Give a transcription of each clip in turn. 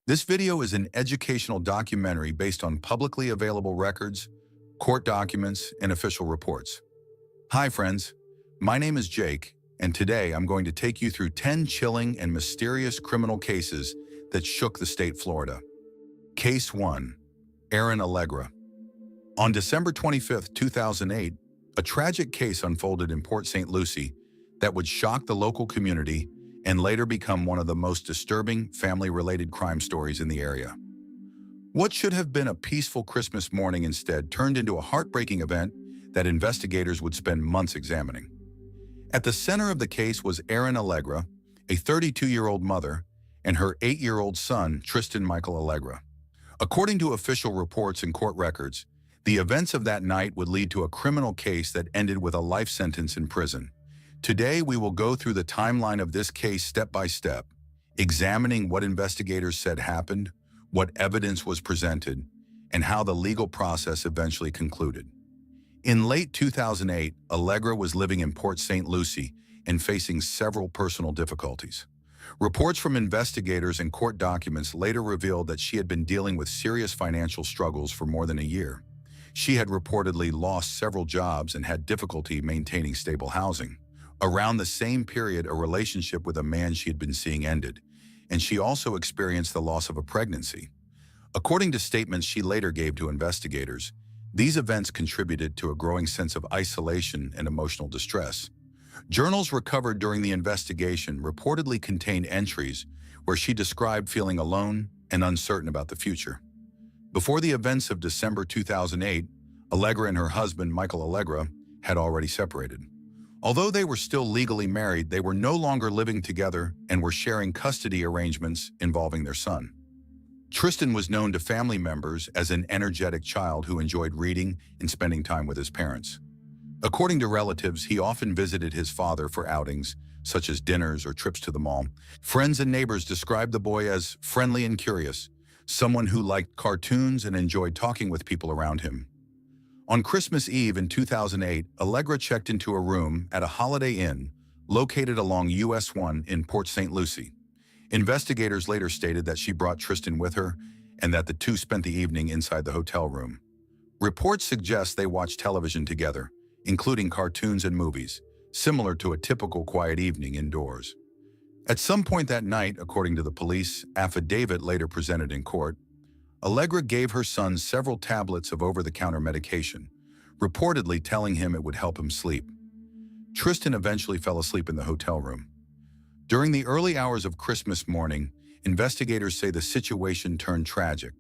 This video is an educational documentary based on publicly available records, court documents, and official reports. Hi friends, my name is Jake, and today I'm going to take you through 10 chilling and mysterious criminal cases that shook the state Florida. Case 1. Aaron Allegra. On December 25, 2008, a tragic case unfolded in Port St. Lucie that would shock the local community and later become one of the most disturbing family-related crime stories in the area. What should have been a peaceful Christmas morning instead turned into a heartbreaking event that investigators would spend months examining. At the center of the case was Aaron Allegra, a 32-year-old mother, and her 8-year-old son, Tristan Michael Allegra. According to official reports and court records, the events of that night would lead to a criminal case that ended with a life sentence in prison. Today, we will go through the timeline of this case step by step, examining what investigators said happened, what evidence was presented, and how the legal process eventually concluded. In late 2008, Allegra was living in Port St. Lucie and facing several personal difficulties. Reports from investigators and court documents later revealed that she had been dealing with serious financial struggles for more than a year. She had reportedly lost several jobs and had difficulty maintaining stable housing. Around the same period, a relationship with a man she had been seeing ended, and she also experienced the loss of a pregnancy. According to statements she later gave to investigators, these events contributed to a growing sense of isolation and emotional distress. Journals recovered during the investigation reportedly contained entries where she described feeling alone and uncertain about the future. Before the events of December 2008, Allegra and her husband, Michael Allegra, had already separated. Although they were still legally married, they were no longer living together and were sharing custody arrangements involving their son. Tristan was known to family members as an energetic child who enjoyed reading and spending time with his parents. According to relatives, he often visited his father for outings, such as dinners or trips to the mall. Friends and neighbors described the boy as friendly and curious, someone who liked cartoons and enjoyed talking with people around him. On Christmas Eve in 2008, Allegra checked into a room at a Holiday Inn located along US 1 in Port St. Lucie. Investigators later stated that she brought Tristan with her and that the two spent the evening inside the hotel room. Reports suggest they watched television together, including cartoons and movies, similar to a typical quiet evening indoors. At some point that night, according to the police affidavit later presented in court, Allegra gave her son several tablets of over-the-counter medication, reportedly telling him it would help him sleep. Tristan eventually fell asleep in the hotel room. During the early hours of Christmas morning, investigators say the situation turned tragic.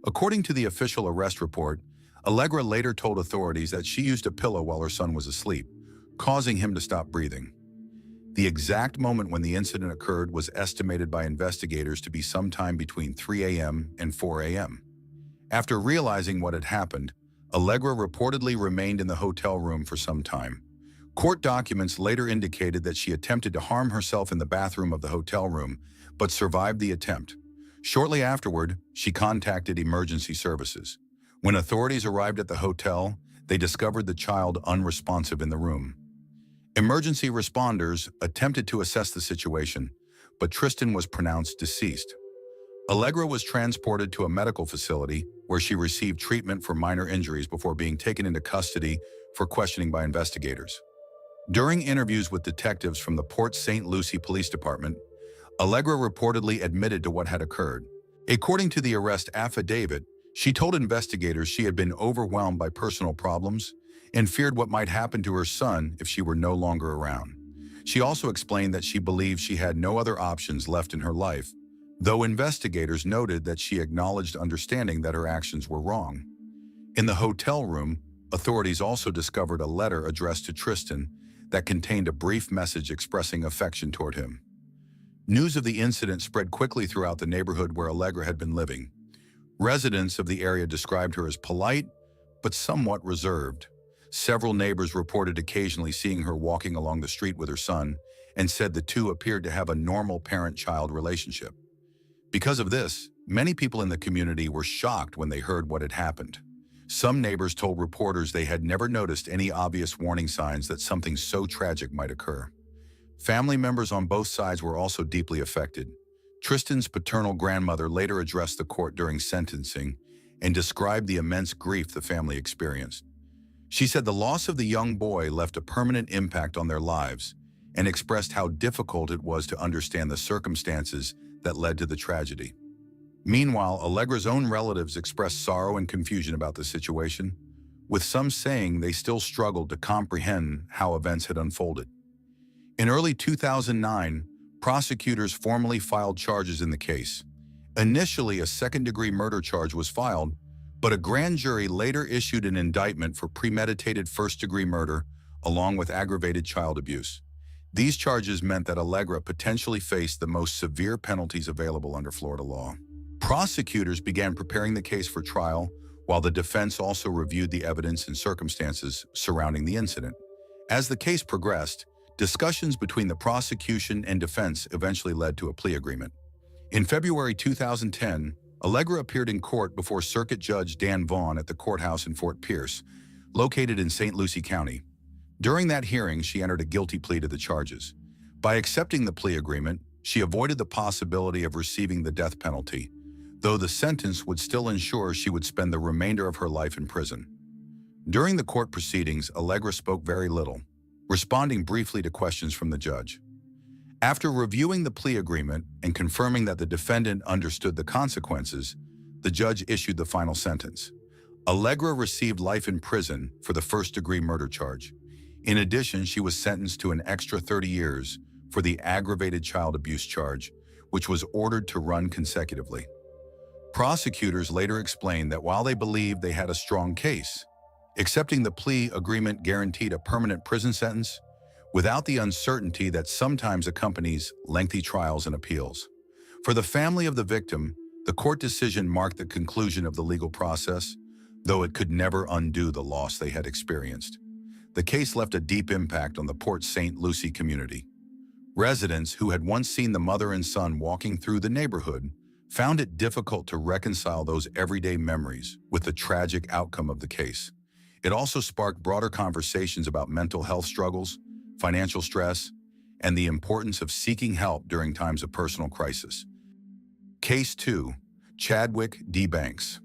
According to the official arrest report, Allegra later told authorities that she used a pillow while her son was asleep, causing him to stop breathing. The exact moment when the incident occurred was estimated by investigators to be sometime between 3 a.m. and 4 a.m. After realizing what had happened, Allegra reportedly remained in the hotel room for some time. Court documents later indicated that she attempted to harm herself in the bathroom of the hotel room, but survived the attempt. Shortly afterward, she contacted emergency services. When authorities arrived at the hotel, they discovered the child unresponsive in the room. Emergency responders attempted to assess the situation, but Tristan was pronounced deceased. Allegra was transported to a medical facility where she received treatment for minor injuries before being taken into custody for questioning by investigators. During interviews with detectives from the Port St. Lucie Police Department, Allegra reportedly admitted to what had occurred. According to the arrest affidavit, she told investigators she had been overwhelmed by personal problems and feared what might happen to her son if she were no longer around. She also explained that she believed she had no other options left in her life, though investigators noted that she acknowledged understanding that her actions were wrong. In the hotel room, authorities also discovered a letter addressed to Tristan that contained a brief message expressing affection toward him. News of the incident spread quickly throughout the neighborhood where Allegra had been living. Residents of the area described her as polite, but somewhat reserved. Several neighbors reported occasionally seeing her walking along the street with her son and said the two appeared to have a normal parent-child relationship. Because of this, many people in the community were shocked when they heard what had happened. Some neighbors told reporters they had never noticed any obvious warning signs that something so tragic might occur. Family members on both sides were also deeply affected. Tristan's paternal grandmother later addressed the court during sentencing and described the immense grief the family experienced. She said the loss of the young boy left a permanent impact on their lives and expressed how difficult it was to understand the circumstances that led to the tragedy. Meanwhile, Allegra's own relatives expressed sorrow and confusion about the situation, with some saying they still struggled to comprehend how events had unfolded. In early 2009, prosecutors formally filed charges in the case. Initially, a second-degree murder charge was filed, but a grand jury later issued an indictment for premeditated first-degree murder along with aggravated child abuse. These charges meant that Allegra potentially faced the most severe penalties available under Florida law. Prosecutors began preparing the case for trial, while the defense also reviewed the evidence and circumstances surrounding the incident. As the case progressed, discussions between the prosecution and defense eventually led to a plea agreement. In February 2010, Allegra appeared in court before Circuit Judge Dan Vaughn at the courthouse in Fort Pierce, located in St. Lucie County. During that hearing, she entered a guilty plea to the charges. By accepting the plea agreement, she avoided the possibility of receiving the death penalty, though the sentence would still ensure she would spend the remainder of her life in prison. During the court proceedings, Allegra spoke very little, responding briefly to questions from the judge. After reviewing the plea agreement and confirming that the defendant understood the consequences, the judge issued the final sentence. Allegra received life in prison for the first-degree murder charge. In addition, she was sentenced to an extra 30 years for the aggravated child abuse charge, which was ordered to run consecutively. Prosecutors later explained that while they believed they had a strong case, accepting the plea agreement guaranteed a permanent prison sentence without the uncertainty that sometimes accompanies lengthy trials and appeals. For the family of the victim, the court decision marked the conclusion of the legal process, though it could never undo the loss they had experienced. The case left a deep impact on the Port St. Lucie community. Residents who had once seen the mother and son walking through the neighborhood found it difficult to reconcile those everyday memories with the tragic outcome of the case. It also sparked broader conversations about mental health struggles, financial stress, and the importance of seeking help during times of personal crisis. Case 2, Chadwick D. Banks.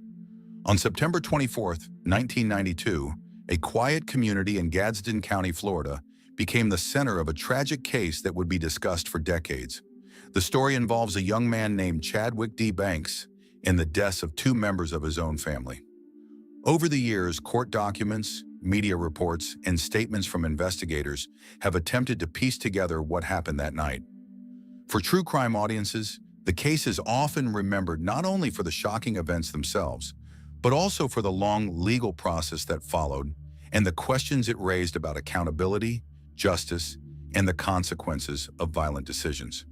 On September 24, 1992, a quiet community in Gadsden County, Florida, became the center of a tragic case that would be discussed for decades. The story involves a young man named Chadwick D. Banks and the deaths of two members of his own family. Over the years, court documents, media reports, and statements from investigators have attempted to piece together what happened that night. For true crime audiences, the case is often remembered not only for the shocking events themselves, but also for the long legal process that followed and the questions it raised about accountability, justice, and the consequences of violent decisions.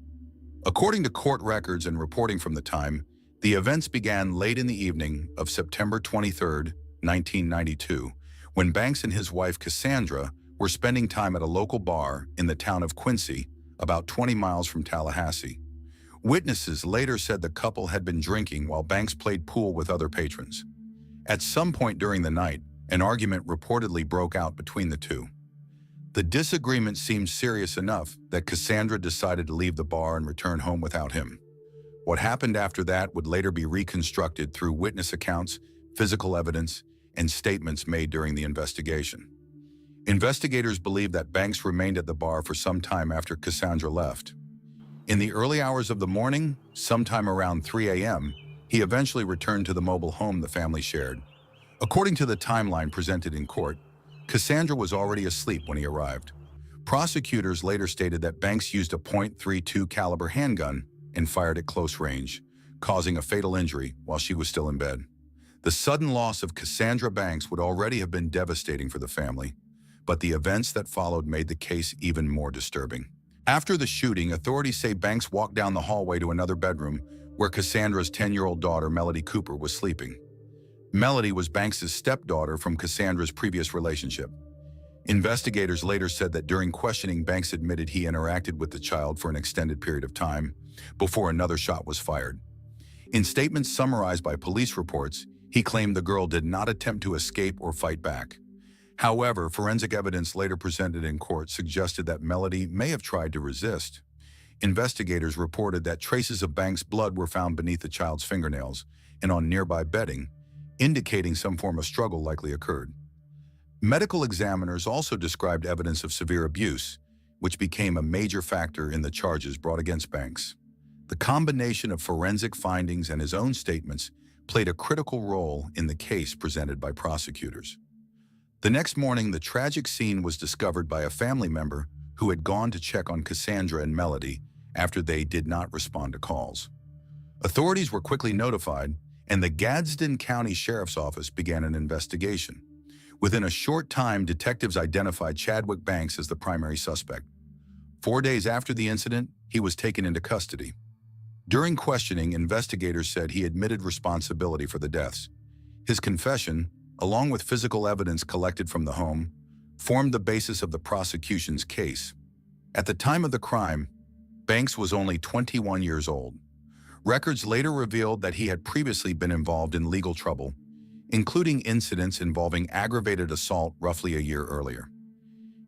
According to court records and reporting from the time, the events began late in the evening of September 23, 1992, when Banks and his wife Cassandra were spending time at a local bar in the town of Quincy, about 20 miles from Tallahassee. Witnesses later said the couple had been drinking while Banks played pool with other patrons. At some point during the night, an argument reportedly broke out between the two. The disagreement seemed serious enough that Cassandra decided to leave the bar and return home without him. What happened after that would later be reconstructed through witness accounts, physical evidence, and statements made during the investigation. Investigators believe that Banks remained at the bar for some time after Cassandra left. In the early hours of the morning, sometime around 3 a.m., he eventually returned to the mobile home the family shared. According to the timeline presented in court, Cassandra was already asleep when he arrived. Prosecutors later stated that Banks used a .32 caliber handgun and fired at close range, causing a fatal injury while she was still in bed. The sudden loss of Cassandra Banks would already have been devastating for the family, but the events that followed made the case even more disturbing. After the shooting, authorities say Banks walked down the hallway to another bedroom where Cassandra's 10-year-old daughter, Melody Cooper, was sleeping. Melody was Banks' stepdaughter from Cassandra's previous relationship. Investigators later said that during questioning, Banks admitted he interacted with the child for an extended period of time before another shot was fired. In statements summarized by police reports, he claimed the girl did not attempt to escape or fight back. However, forensic evidence later presented in court suggested that Melody may have tried to resist. investigators reported that traces of Banks' blood were found beneath the child's fingernails and on nearby bedding, indicating some form of struggle likely occurred. Medical examiners also described evidence of severe abuse, which became a major factor in the charges brought against Banks. The combination of forensic findings and his own statements played a critical role in the case presented by prosecutors. The next morning, the tragic scene was discovered by a family member who had gone to check on Cassandra and Melody after they did not respond to calls. Authorities were quickly notified, and the Gadsden County Sheriff's Office began an investigation. Within a short time, detectives identified Chadwick Banks as the primary suspect. 4 days after the incident, he was taken into custody. During questioning, investigators said he admitted responsibility for the deaths. His confession, along with physical evidence collected from the home, formed the basis of the prosecution's case. At the time of the crime, Banks was only 21 years old. Records later revealed that he had previously been involved in legal trouble, including incidents involving aggravated assault roughly a year earlier.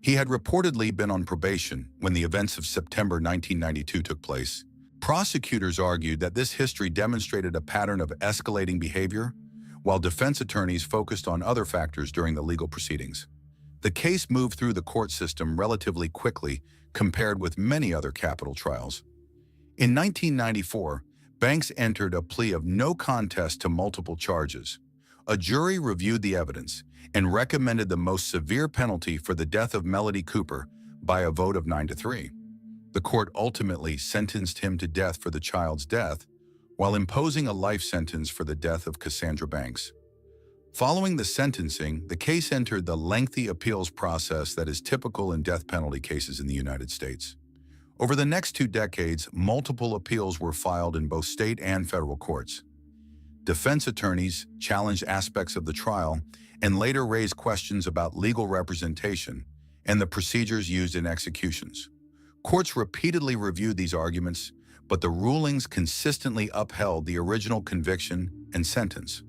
He had reportedly been on probation when the events of September 1992 took place. Prosecutors argued that this history demonstrated a pattern of escalating behavior, while defense attorneys focused on other factors during the legal proceedings. The case moved through the court system relatively quickly compared with many other capital trials. In 1994, Banks entered a plea of no contest to multiple charges. A jury reviewed the evidence and recommended the most severe penalty for the death of Melody Cooper by a vote of 9-3. The court ultimately sentenced him to death for the child's death, while imposing a life sentence for the death of Cassandra Banks. Following the sentencing, the case entered the lengthy appeals process that is typical in death penalty cases in the United States. Over the next 2 decades, multiple appeals were filed in both state and federal courts. Defense attorneys challenged aspects of the trial and later raised questions about legal representation and the procedures used in executions. Courts repeatedly reviewed these arguments, but the rulings consistently upheld the original conviction and sentence.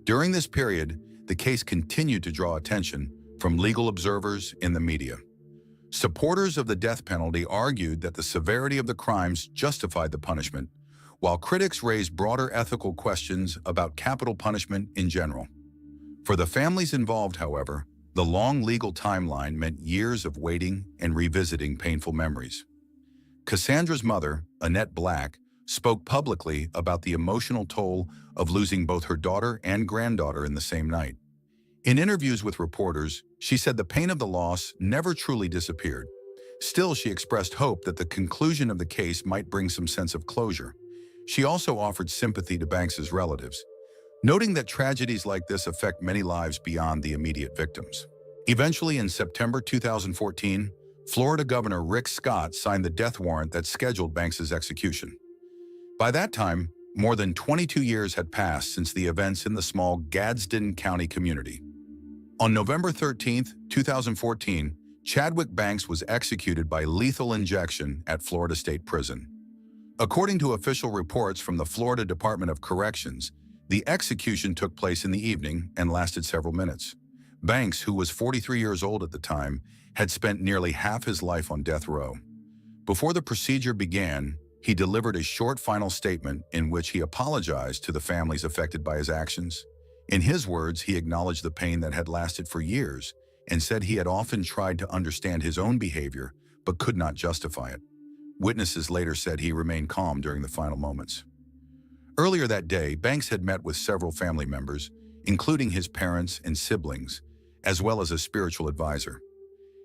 During this period, the case continued to draw attention from legal observers in the media. Supporters of the death penalty argued that the severity of the crimes justified the punishment, while critics raised broader ethical questions about capital punishment in general. For the families involved, however, the long legal timeline meant years of waiting and revisiting painful memories. Cassandra's mother, Annette Black, spoke publicly about the emotional toll of losing both her daughter and granddaughter in the same night. In interviews with reporters, she said the pain of the loss never truly disappeared. Still, she expressed hope that the conclusion of the case might bring some sense of closure. She also offered sympathy to Banks's relatives, noting that tragedies like this affect many lives beyond the immediate victims. Eventually, in September 2014, Florida Governor Rick Scott signed the death warrant that scheduled Banks's execution. By that time, more than 22 years had passed since the events in the small Gadsden County community. On November 13, 2014, Chadwick Banks was executed by lethal injection at Florida State Prison. According to official reports from the Florida Department of Corrections, the execution took place in the evening and lasted several minutes. Banks, who was 43 years old at the time, had spent nearly half his life on death row. Before the procedure began, he delivered a short final statement in which he apologized to the families affected by his actions. In his words, he acknowledged the pain that had lasted for years and said he had often tried to understand his own behavior but could not justify it. Witnesses later said he remained calm during the final moments. Earlier that day, Banks had met with several family members, including his parents and siblings, as well as a spiritual advisor.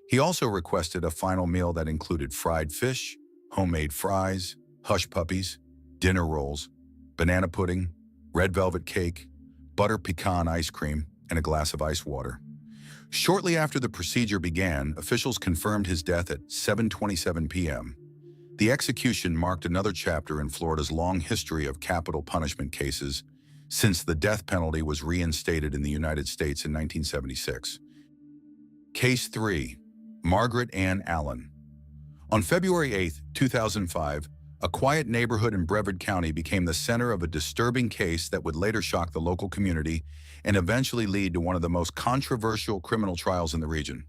He also requested a final meal that included fried fish, homemade fries, hush puppies, dinner rolls, banana pudding, red velvet cake, butter pecan ice cream, and a glass of ice water. Shortly after the procedure began, officials confirmed his death at 7:27 p.m. The execution marked another chapter in Florida's long history of capital punishment cases since the death penalty was reinstated in the United States in 1976. Case 3. Margaret Ann Allen. On February 8, 2005, a quiet neighborhood in Brevard County became the center of a disturbing case that would later shock the local community and eventually lead to one of the most controversial criminal trials in the region.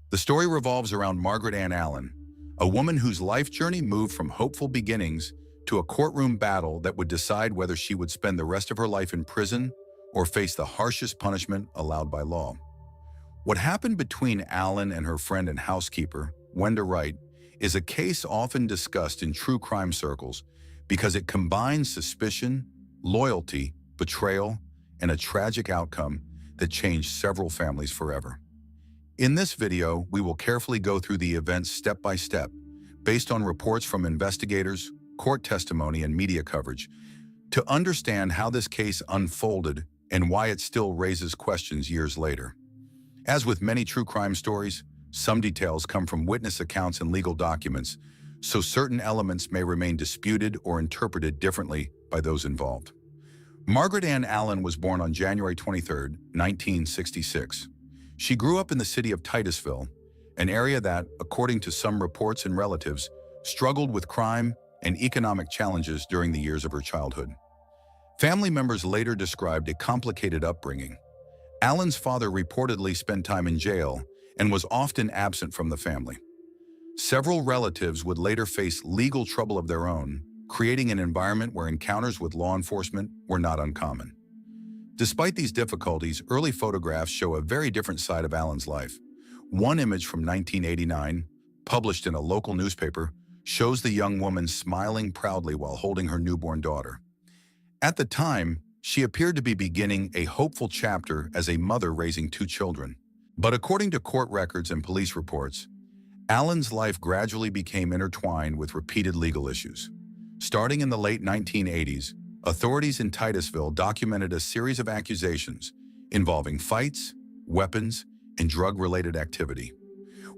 The story revolves around Margaret Ann Allen, a woman whose life journey moved from hopeful beginnings to a courtroom battle that would decide whether she would spend the rest of her life in prison or face the harshest punishment allowed by law. What happened between Allen and her friend and housekeeper, Wenda Wright, is a case often discussed in true crime circles because it combines suspicion, loyalty, betrayal, and a tragic outcome that changed several families forever. In this video, we will carefully go through the events step by step, based on reports from investigators, court testimony, and media coverage, to understand how this case unfolded and why it still raises questions years later. As with many true crime stories, some details come from witness accounts and legal documents, so certain elements may remain disputed or interpreted differently by those involved. Margaret Ann Allen was born on January 23, 1966. She grew up in the city of Titusville, an area that, according to some reports and relatives, struggled with crime and economic challenges during the years of her childhood. Family members later described a complicated upbringing. Allen's father reportedly spent time in jail and was often absent from the family. Several relatives would later face legal trouble of their own, creating an environment where encounters with law enforcement were not uncommon. Despite these difficulties, early photographs show a very different side of Allen's life. One image from 1989, published in a local newspaper, shows the young woman smiling proudly while holding her newborn daughter. At the time, she appeared to be beginning a hopeful chapter as a mother raising two children. But according to court records and police reports, Allen's life gradually became intertwined with repeated legal issues. Starting in the late 1980s, authorities in Titusville documented a series of accusations involving fights, weapons, and drug-related activity.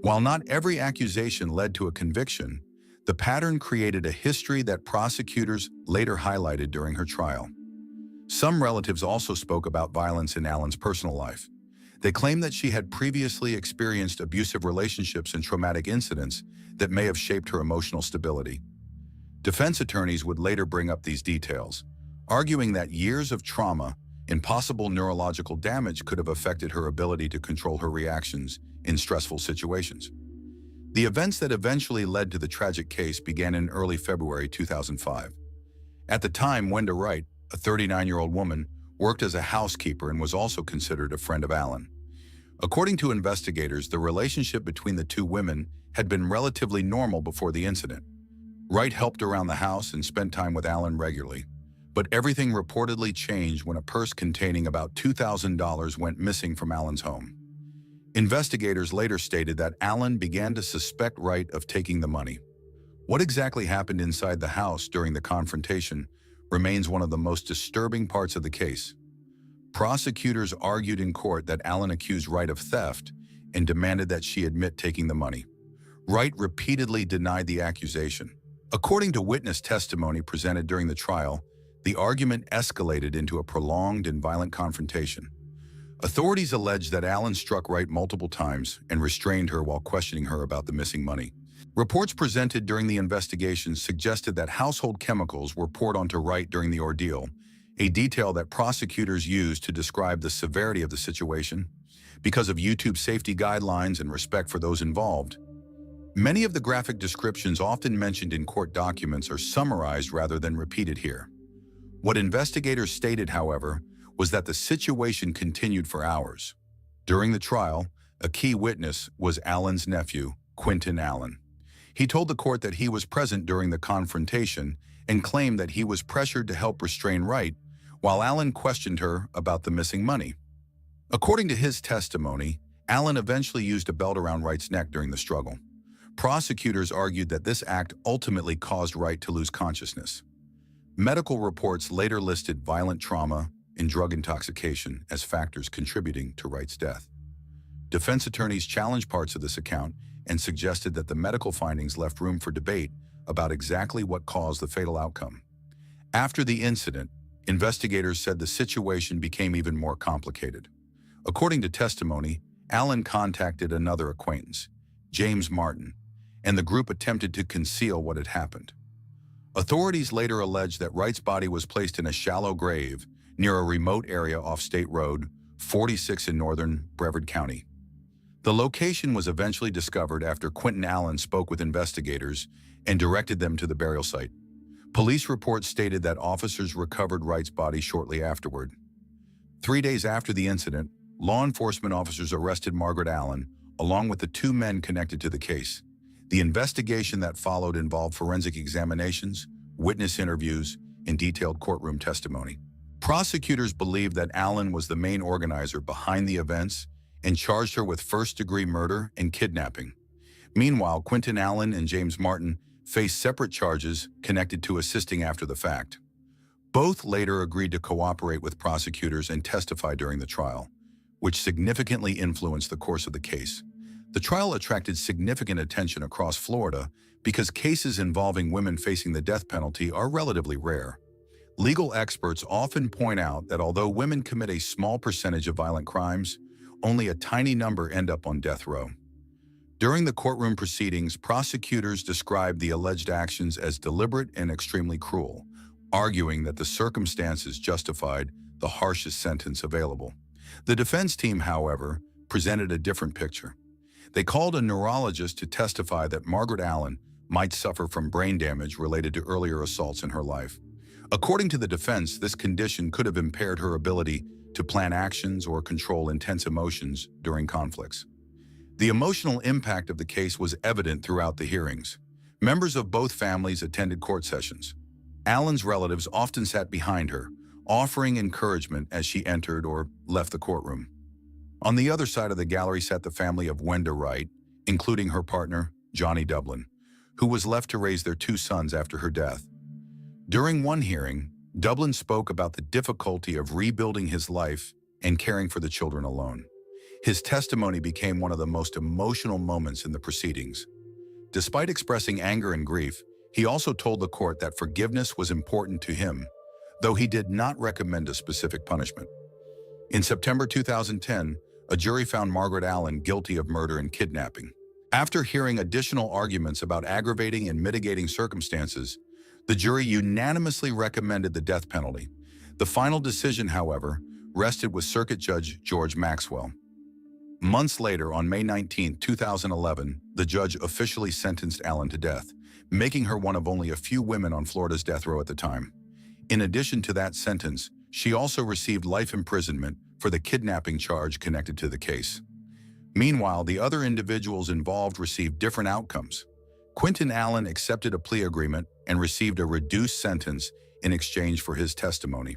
While not every accusation led to a conviction, the pattern created a history that prosecutors later highlighted during her trial. Some relatives also spoke about violence in Allen's personal life. They claimed that she had previously experienced abusive relationships and traumatic incidents that may have shaped her emotional stability. Defense attorneys would later bring up these details, arguing that years of trauma and possible neurological damage could have affected her ability to control her reactions in stressful situations. The events that eventually led to the tragic case began in early February 2005. At the time, Wenda Wright, a 39-year-old woman, worked as a housekeeper and was also considered a friend of Allen. According to investigators, the relationship between the two women had been relatively normal before the incident. Wright helped around the house and spent time with Allen regularly, but everything reportedly changed when a purse containing about $2,000 went missing from Allen's home. Investigators later stated that Allen began to suspect Wright of taking the money. What exactly happened inside the house during the confrontation remains one of the most disturbing parts of the case. Prosecutors argued in court that Allen accused Wright of theft and demanded that she admit taking the money. Wright repeatedly denied the accusation. According to witness testimony presented during the trial, the argument escalated into a prolonged and violent confrontation. Authorities alleged that Allen struck Wright multiple times and restrained her while questioning her about the missing money. Reports presented during the investigation suggested that household chemicals were poured onto Wright during the ordeal, a detail that prosecutors used to describe the severity of the situation. Because of YouTube safety guidelines and respect for those involved, many of the graphic descriptions often mentioned in court documents are summarized rather than repeated here. What investigators stated, however, was that the situation continued for hours. During the trial, a key witness was Allen's nephew, Quentin Allen. He told the court that he was present during the confrontation and claimed that he was pressured to help restrain Wright while Allen questioned her about the missing money. According to his testimony, Allen eventually used a belt around Wright's neck during the struggle. Prosecutors argued that this act ultimately caused Wright to lose consciousness. Medical reports later listed violent trauma and drug intoxication as factors contributing to Wright's death. Defense attorneys challenged parts of this account and suggested that the medical findings left room for debate about exactly what caused the fatal outcome. After the incident, investigators said the situation became even more complicated. According to testimony, Allen contacted another acquaintance, James Martin, and the group attempted to conceal what had happened. Authorities later alleged that Wright's body was placed in a shallow grave near a remote area off State Road 46 in northern Brevard County. The location was eventually discovered after Quentin Allen spoke with investigators and directed them to the burial site. Police reports stated that officers recovered Wright's body shortly afterward. 3 days after the incident, law enforcement officers arrested Margaret Allen, along with the two men connected to the case. The investigation that followed involved forensic examinations, witness interviews, and detailed courtroom testimony. Prosecutors believed that Allen was the main organizer behind the events and charged her with first-degree murder and kidnapping. Meanwhile, Quentin Allen and James Martin faced separate charges connected to assisting after the fact. Both later agreed to cooperate with prosecutors and testify during the trial, which significantly influenced the course of the case. The trial attracted significant attention across Florida because cases involving women facing the death penalty are relatively rare. Legal experts often point out that although women commit a small percentage of violent crimes, only a tiny number end up on death row. During the courtroom proceedings, prosecutors described the alleged actions as deliberate and extremely cruel, arguing that the circumstances justified the harshest sentence available. The defense team, however, presented a different picture. They called a neurologist to testify that Margaret Allen might suffer from brain damage related to earlier assaults in her life. According to the defense, this condition could have impaired her ability to plan actions or control intense emotions during conflicts. The emotional impact of the case was evident throughout the hearings. Members of both families attended court sessions. Allen's relatives often sat behind her, offering encouragement as she entered or left the courtroom. On the other side of the gallery sat the family of Wenda Wright, including her partner, Johnny Dublin, who was left to raise their two sons after her death. During one hearing, Dublin spoke about the difficulty of rebuilding his life and caring for the children alone. His testimony became one of the most emotional moments in the proceedings. Despite expressing anger and grief, he also told the court that forgiveness was important to him, though he did not recommend a specific punishment. In September 2010, a jury found Margaret Allen guilty of murder and kidnapping. After hearing additional arguments about aggravating and mitigating circumstances, the jury unanimously recommended the death penalty. The final decision, however, rested with Circuit Judge George Maxwell. Months later, on May 19, 2011, the judge officially sentenced Allen to death, making her one of only a few women on Florida's death row at the time. In addition to that sentence, she also received life imprisonment for the kidnapping charge connected to the case. Meanwhile, the other individuals involved received different outcomes. Quentin Allen accepted a plea agreement and received a reduced sentence in exchange for his testimony.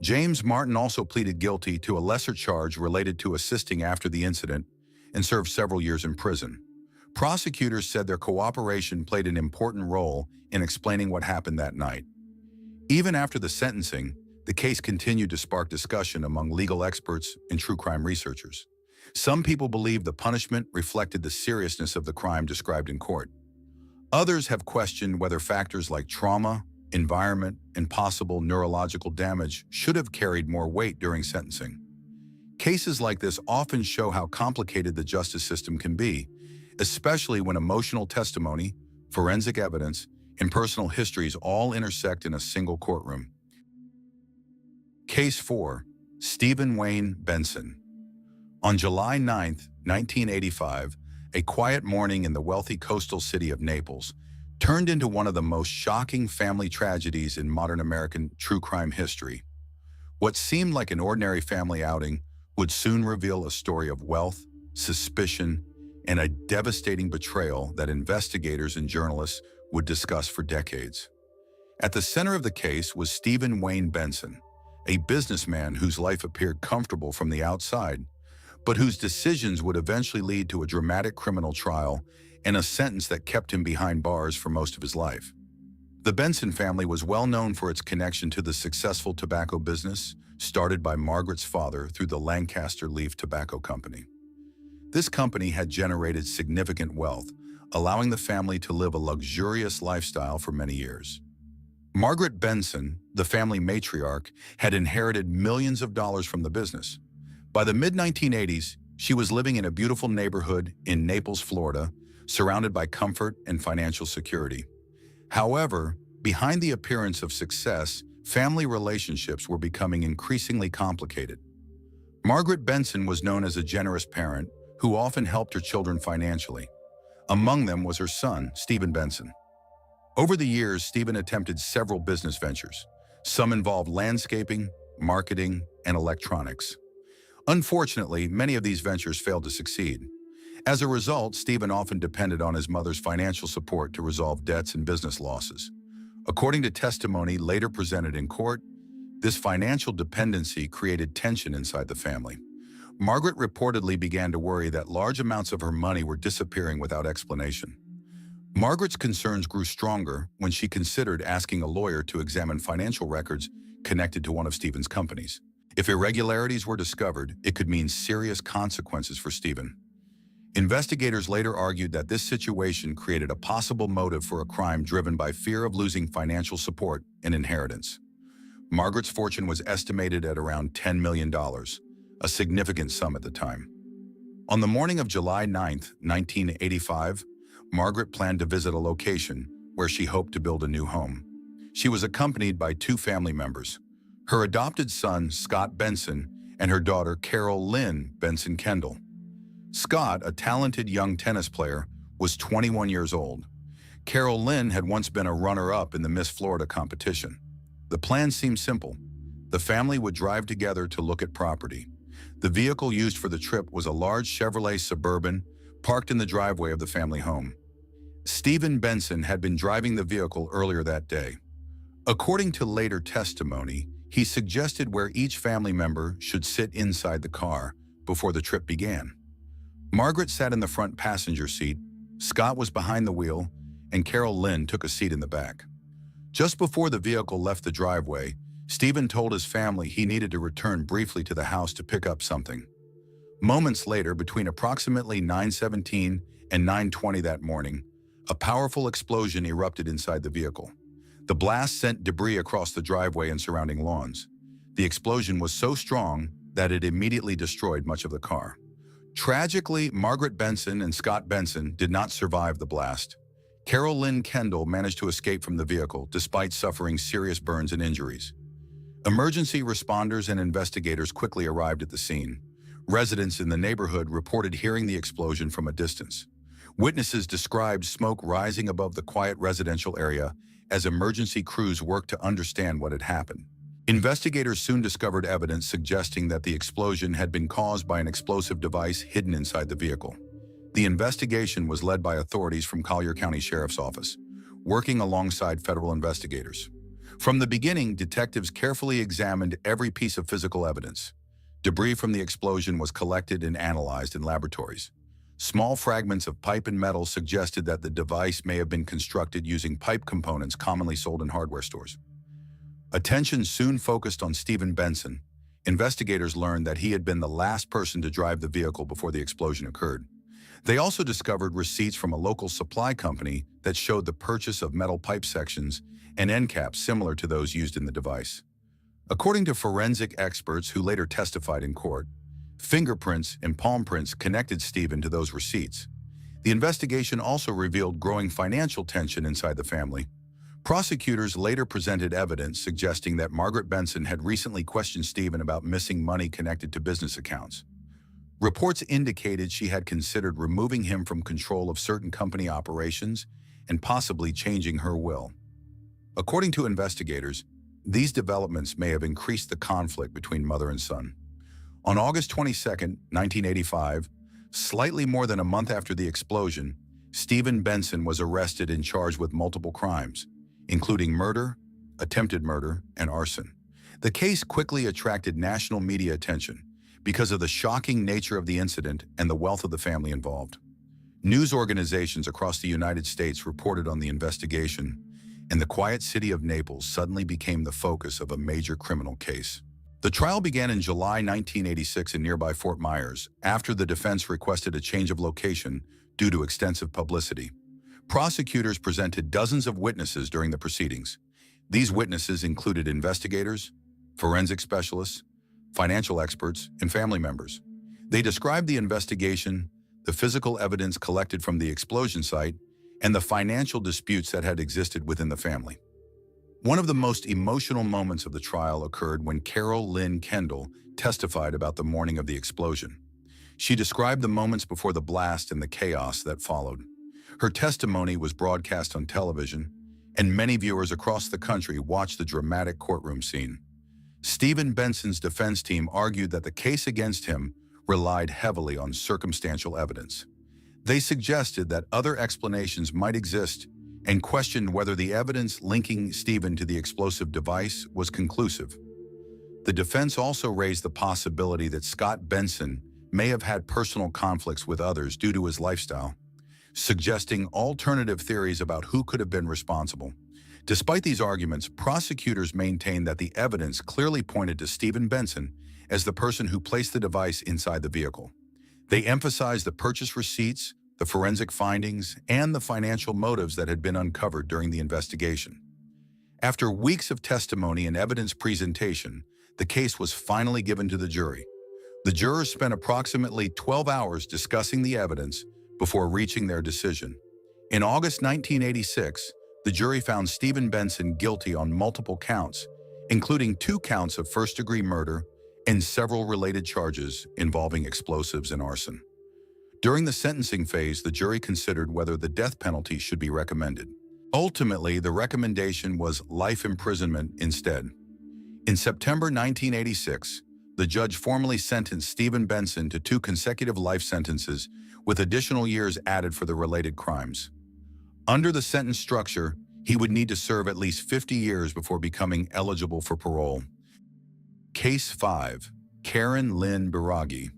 James Martin also pleaded guilty to a lesser charge related to assisting after the incident and served several years in prison. Prosecutors said their cooperation played an important role in explaining what happened that night. Even after the sentencing, the case continued to spark discussion among legal experts and true crime researchers. Some people believe the punishment reflected the seriousness of the crime described in court. Others have questioned whether factors like trauma, environment, and possible neurological damage should have carried more weight during sentencing. Cases like this often show how complicated the justice system can be, especially when emotional testimony, forensic evidence, and personal histories all intersect in a single courtroom. Case 4. Stephen Wayne Benson. On July 9, 1985, a quiet morning in the wealthy coastal city of Naples turned into one of the most shocking family tragedies in modern American true crime history. What seemed like an ordinary family outing would soon reveal a story of wealth, suspicion, and a devastating betrayal that investigators and journalists would discuss for decades. At the center of the case was Stephen Wayne Benson, a businessman whose life appeared comfortable from the outside, but whose decisions would eventually lead to a dramatic criminal trial and a sentence that kept him behind bars for most of his life. The Benson family was well known for its connection to the successful tobacco business started by Margaret's father through the Lancaster Leaf Tobacco Company. This company had generated significant wealth, allowing the family to live a luxurious lifestyle for many years. Margaret Benson, the family matriarch, had inherited millions of dollars from the business. By the mid-1980s, she was living in a beautiful neighborhood in Naples, Florida, surrounded by comfort and financial security. However, behind the appearance of success, family relationships were becoming increasingly complicated. Margaret Benson was known as a generous parent who often helped her children financially. Among them was her son, Stephen Benson. Over the years, Stephen attempted several business ventures. Some involved landscaping, marketing, and electronics. Unfortunately, many of these ventures failed to succeed. As a result, Stephen often depended on his mother's financial support to resolve debts and business losses. According to testimony later presented in court, this financial dependency created tension inside the family. Margaret reportedly began to worry that large amounts of her money were disappearing without explanation. Margaret's concerns grew stronger when she considered asking a lawyer to examine financial records connected to one of Stephen's companies. If irregularities were discovered, it could mean serious consequences for Stephen. Investigators later argued that this situation created a possible motive for a crime driven by fear of losing financial support and inheritance. Margaret's fortune was estimated at around $10 million, a significant sum at the time. On the morning of July 9, 1985, Margaret planned to visit a location where she hoped to build a new home. She was accompanied by two family members, her adopted son, Scott Benson, and her daughter, Carol Lynn Benson Kendall. Scott, a talented young tennis player, was 21 years old. Carol Lynn had once been a runner-up in the Miss Florida competition. The plan seemed simple. The family would drive together to look at property. The vehicle used for the trip was a large Chevrolet Suburban parked in the driveway of the family home. Stephen Benson had been driving the vehicle earlier that day. According to later testimony, he suggested where each family member should sit inside the car before the trip began. Margaret sat in the front passenger seat, Scott was behind the wheel, and Carol Lynn took a seat in the back. Just before the vehicle left the driveway, Stephen told his family he needed to return briefly to the house to pick up something. Moments later, between approximately 9:17 and 9:20 that morning, a powerful explosion erupted inside the vehicle. The blast sent debris across the driveway and surrounding lawns. The explosion was so strong that it immediately destroyed much of the car. Tragically, Margaret Benson and Scott Benson did not survive the blast. Carol Lynn Kendall managed to escape from the vehicle despite suffering serious burns and injuries. Emergency responders and investigators quickly arrived at the scene. Residents in the neighborhood reported hearing the explosion from a distance. Witnesses described smoke rising above the quiet residential area as emergency crews worked to understand what had happened. Investigators soon discovered evidence suggesting that the explosion had been caused by an explosive device hidden inside the vehicle. The investigation was led by authorities from Collier County Sheriff's Office, working alongside federal investigators. From the beginning, detectives carefully examined every piece of physical evidence. Debris from the explosion was collected and analyzed in laboratories. Small fragments of pipe and metal suggested that the device may have been constructed using pipe components commonly sold in hardware stores. Attention soon focused on Stephen Benson. Investigators learned that he had been the last person to drive the vehicle before the explosion occurred. They also discovered receipts from a local supply company that showed the purchase of metal pipe sections and end caps similar to those used in the device. According to forensic experts who later testified in court, fingerprints and palm prints connected Stephen to those receipts. The investigation also revealed growing financial tension inside the family. Prosecutors later presented evidence suggesting that Margaret Benson had recently questioned Stephen about missing money connected to business accounts. Reports indicated she had considered removing him from control of certain company operations and possibly changing her will. According to investigators, these developments may have increased the conflict between mother and son. On August 22, 1985, slightly more than a month after the explosion, Stephen Benson was arrested and charged with multiple crimes, including murder, attempted murder, and arson. The case quickly attracted national media attention because of the shocking nature of the incident and the wealth of the family involved. News organizations across the United States reported on the investigation, and the quiet city of Naples suddenly became the focus of a major criminal case. The trial began in July 1986 in nearby Fort Myers, after the defense requested a change of location due to extensive publicity. Prosecutors presented dozens of witnesses during the proceedings. These witnesses included investigators, forensic specialists, financial experts, and family members. They described the investigation, the physical evidence collected from the explosion site, and the financial disputes that had existed within the family. One of the most emotional moments of the trial occurred when Carol Lynn Kendall testified about the morning of the explosion. She described the moments before the blast and the chaos that followed. Her testimony was broadcast on television, and many viewers across the country watched the dramatic courtroom scene. Stephen Benson's defense team argued that the case against him relied heavily on circumstantial evidence. They suggested that other explanations might exist and questioned whether the evidence linking Stephen to the explosive device was conclusive. The defense also raised the possibility that Scott Benson may have had personal conflicts with others due to his lifestyle, suggesting alternative theories about who could have been responsible. Despite these arguments, prosecutors maintained that the evidence clearly pointed to Stephen Benson as the person who placed the device inside the vehicle. They emphasized the purchase receipts, the forensic findings, and the financial motives that had been uncovered during the investigation. After weeks of testimony and evidence presentation, the case was finally given to the jury. The jurors spent approximately 12 hours discussing the evidence before reaching their decision. In August 1986, the jury found Stephen Benson guilty on multiple counts, including 2 counts of first-degree murder and several related charges involving explosives and arson. During the sentencing phase, the jury considered whether the death penalty should be recommended. Ultimately, the recommendation was life imprisonment instead. In September 1986, the judge formally sentenced Stephen Benson to 2 consecutive life sentences, with additional years added for the related crimes. Under the sentence structure, he would need to serve at least 50 years before becoming eligible for parole. Case 5. Karen Lynn Biragi.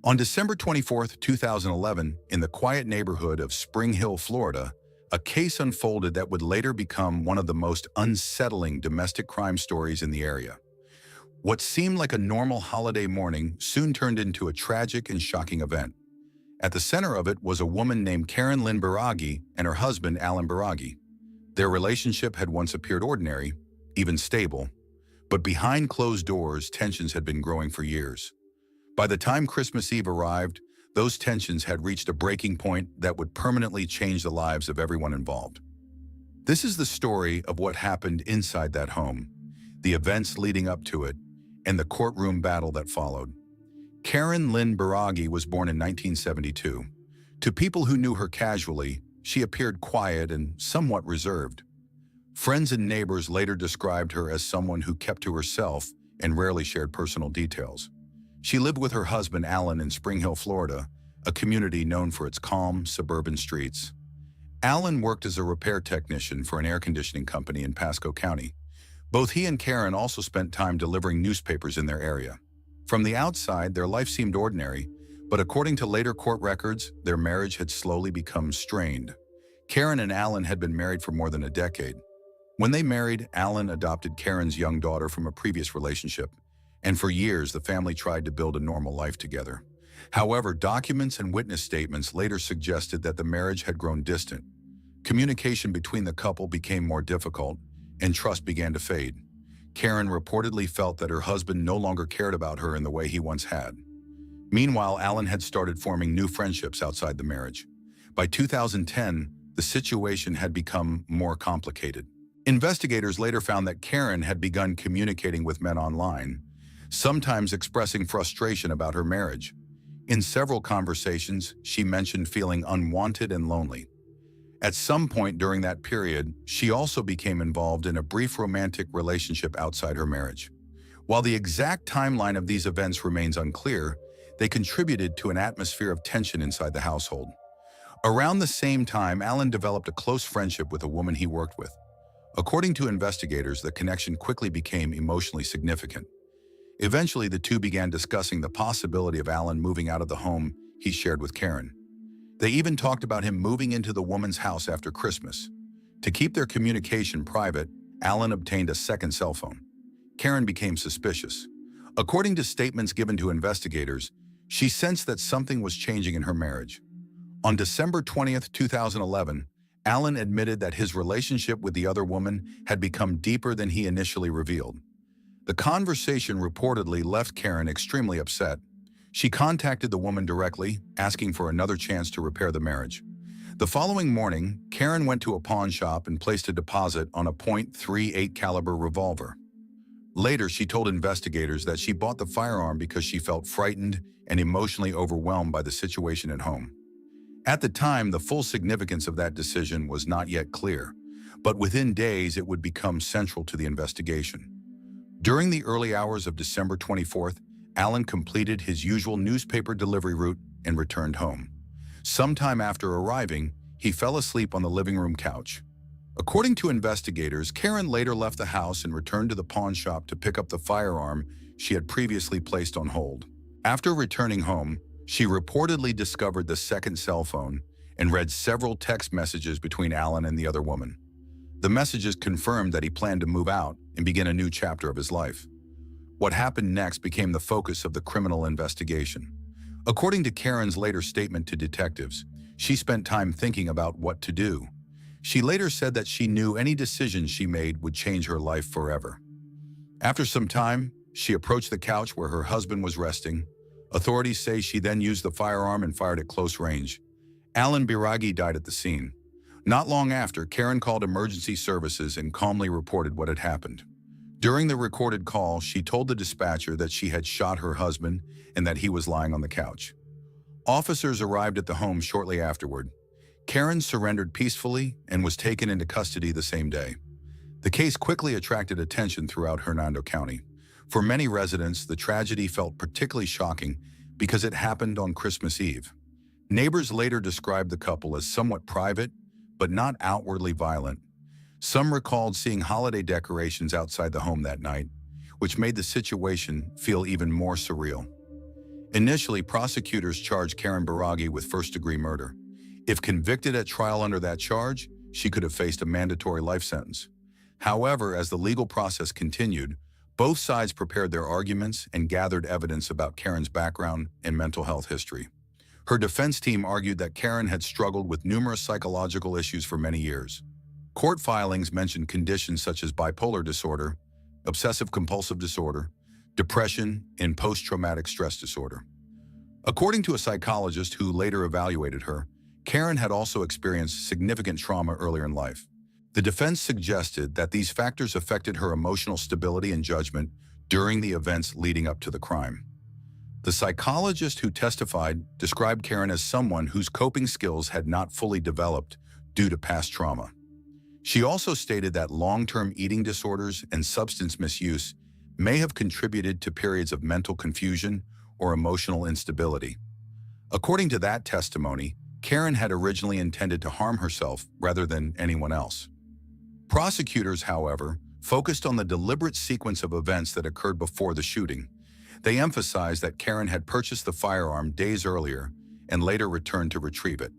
On December 24, 2011, in the quiet neighborhood of Spring Hill, Florida, a case unfolded that would later become one of the most unsettling domestic crime stories in the area. What seemed like a normal holiday morning soon turned into a tragic and shocking event. At the center of it was a woman named Karen Lynn Biragi and her husband, Alan Biragi. Their relationship had once appeared ordinary, even stable, but behind closed doors, tensions had been growing for years. By the time Christmas Eve arrived, those tensions had reached a breaking point that would permanently change the lives of everyone involved. This is the story of what happened inside that home, the events leading up to it, and the courtroom battle that followed. Karen Lynn Biragi was born in 1972. To people who knew her casually, she appeared quiet and somewhat reserved. Friends and neighbors later described her as someone who kept to herself and rarely shared personal details. She lived with her husband Alan in Spring Hill, Florida, a community known for its calm, suburban streets. Alan worked as a repair technician for an air conditioning company in Pasco County. Both he and Karen also spent time delivering newspapers in their area. From the outside, their life seemed ordinary, but according to later court records, their marriage had slowly become strained. Karen and Alan had been married for more than a decade. When they married, Alan adopted Karen's young daughter from a previous relationship, and for years the family tried to build a normal life together. However, documents and witness statements later suggested that the marriage had grown distant. Communication between the couple became more difficult, and trust began to fade. Karen reportedly felt that her husband no longer cared about her in the way he once had. Meanwhile, Alan had started forming new friendships outside the marriage. By 2010, the situation had become more complicated. Investigators later found that Karen had begun communicating with men online, sometimes expressing frustration about her marriage. In several conversations, she mentioned feeling unwanted and lonely. At some point during that period, she also became involved in a brief romantic relationship outside her marriage. While the exact timeline of these events remains unclear, they contributed to an atmosphere of tension inside the household. Around the same time, Alan developed a close friendship with a woman he worked with. According to investigators, the connection quickly became emotionally significant. Eventually, the two began discussing the possibility of Alan moving out of the home he shared with Karen. They even talked about him moving into the woman's house after Christmas. To keep their communication private, Alan obtained a second cell phone. Karen became suspicious. According to statements given to investigators, she sensed that something was changing in her marriage. On December 20th, 2011, Alan admitted that his relationship with the other woman had become deeper than he initially revealed. The conversation reportedly left Karen extremely upset. She contacted the woman directly, asking for another chance to repair the marriage. The following morning, Karen went to a pawn shop and placed a deposit on a .38 caliber revolver. Later, she told investigators that she bought the firearm because she felt frightened and emotionally overwhelmed by the situation at home. At the time, the full significance of that decision was not yet clear, but within days it would become central to the investigation. During the early hours of December 24th, Allen completed his usual newspaper delivery route and returned home. Sometime after arriving, he fell asleep on the living room couch. According to investigators, Karen later left the house and returned to the pawn shop to pick up the firearm she had previously placed on hold. After returning home, she reportedly discovered the second cell phone and read several text messages between Allen and the other woman. The messages confirmed that he planned to move out and begin a new chapter of his life. What happened next became the focus of the criminal investigation. According to Karen's later statement to detectives, she spent time thinking about what to do. She later said that she knew any decision she made would change her life forever. After some time, she approached the couch where her husband was resting. Authorities say she then used the firearm and fired at close range. Allen Biragi died at the scene. Not long after, Karen called emergency services and calmly reported what had happened. During the recorded call, she told the dispatcher that she had shot her husband and that he was lying on the couch. Officers arrived at the home shortly afterward. Karen surrendered peacefully and was taken into custody the same day. The case quickly attracted attention throughout Hernando County. For many residents, the tragedy felt particularly shocking because it happened on Christmas Eve. Neighbors later described the couple as somewhat private, but not outwardly violent. Some recalled seeing holiday decorations outside the home that night, which made the situation feel even more surreal. Initially, prosecutors charged Karen Biragi with first-degree murder. If convicted at trial under that charge, she could have faced a mandatory life sentence. However, as the legal process continued, both sides prepared their arguments and gathered evidence about Karen's background and mental health history. Her defense team argued that Karen had struggled with numerous psychological issues for many years. Court filings mentioned conditions such as bipolar disorder, obsessive-compulsive disorder, depression, and post-traumatic stress disorder. According to a psychologist who later evaluated her, Karen had also experienced significant trauma earlier in life. The defense suggested that these factors affected her emotional stability and judgment during the events leading up to the crime. The psychologist who testified described Karen as someone whose coping skills had not fully developed due to past trauma. She also stated that long-term eating disorders and substance misuse may have contributed to periods of mental confusion or emotional instability. According to that testimony, Karen had originally intended to harm herself rather than anyone else. Prosecutors, however, focused on the deliberate sequence of events that occurred before the shooting. They emphasized that Karen had purchased the firearm days earlier and later returned to retrieve it.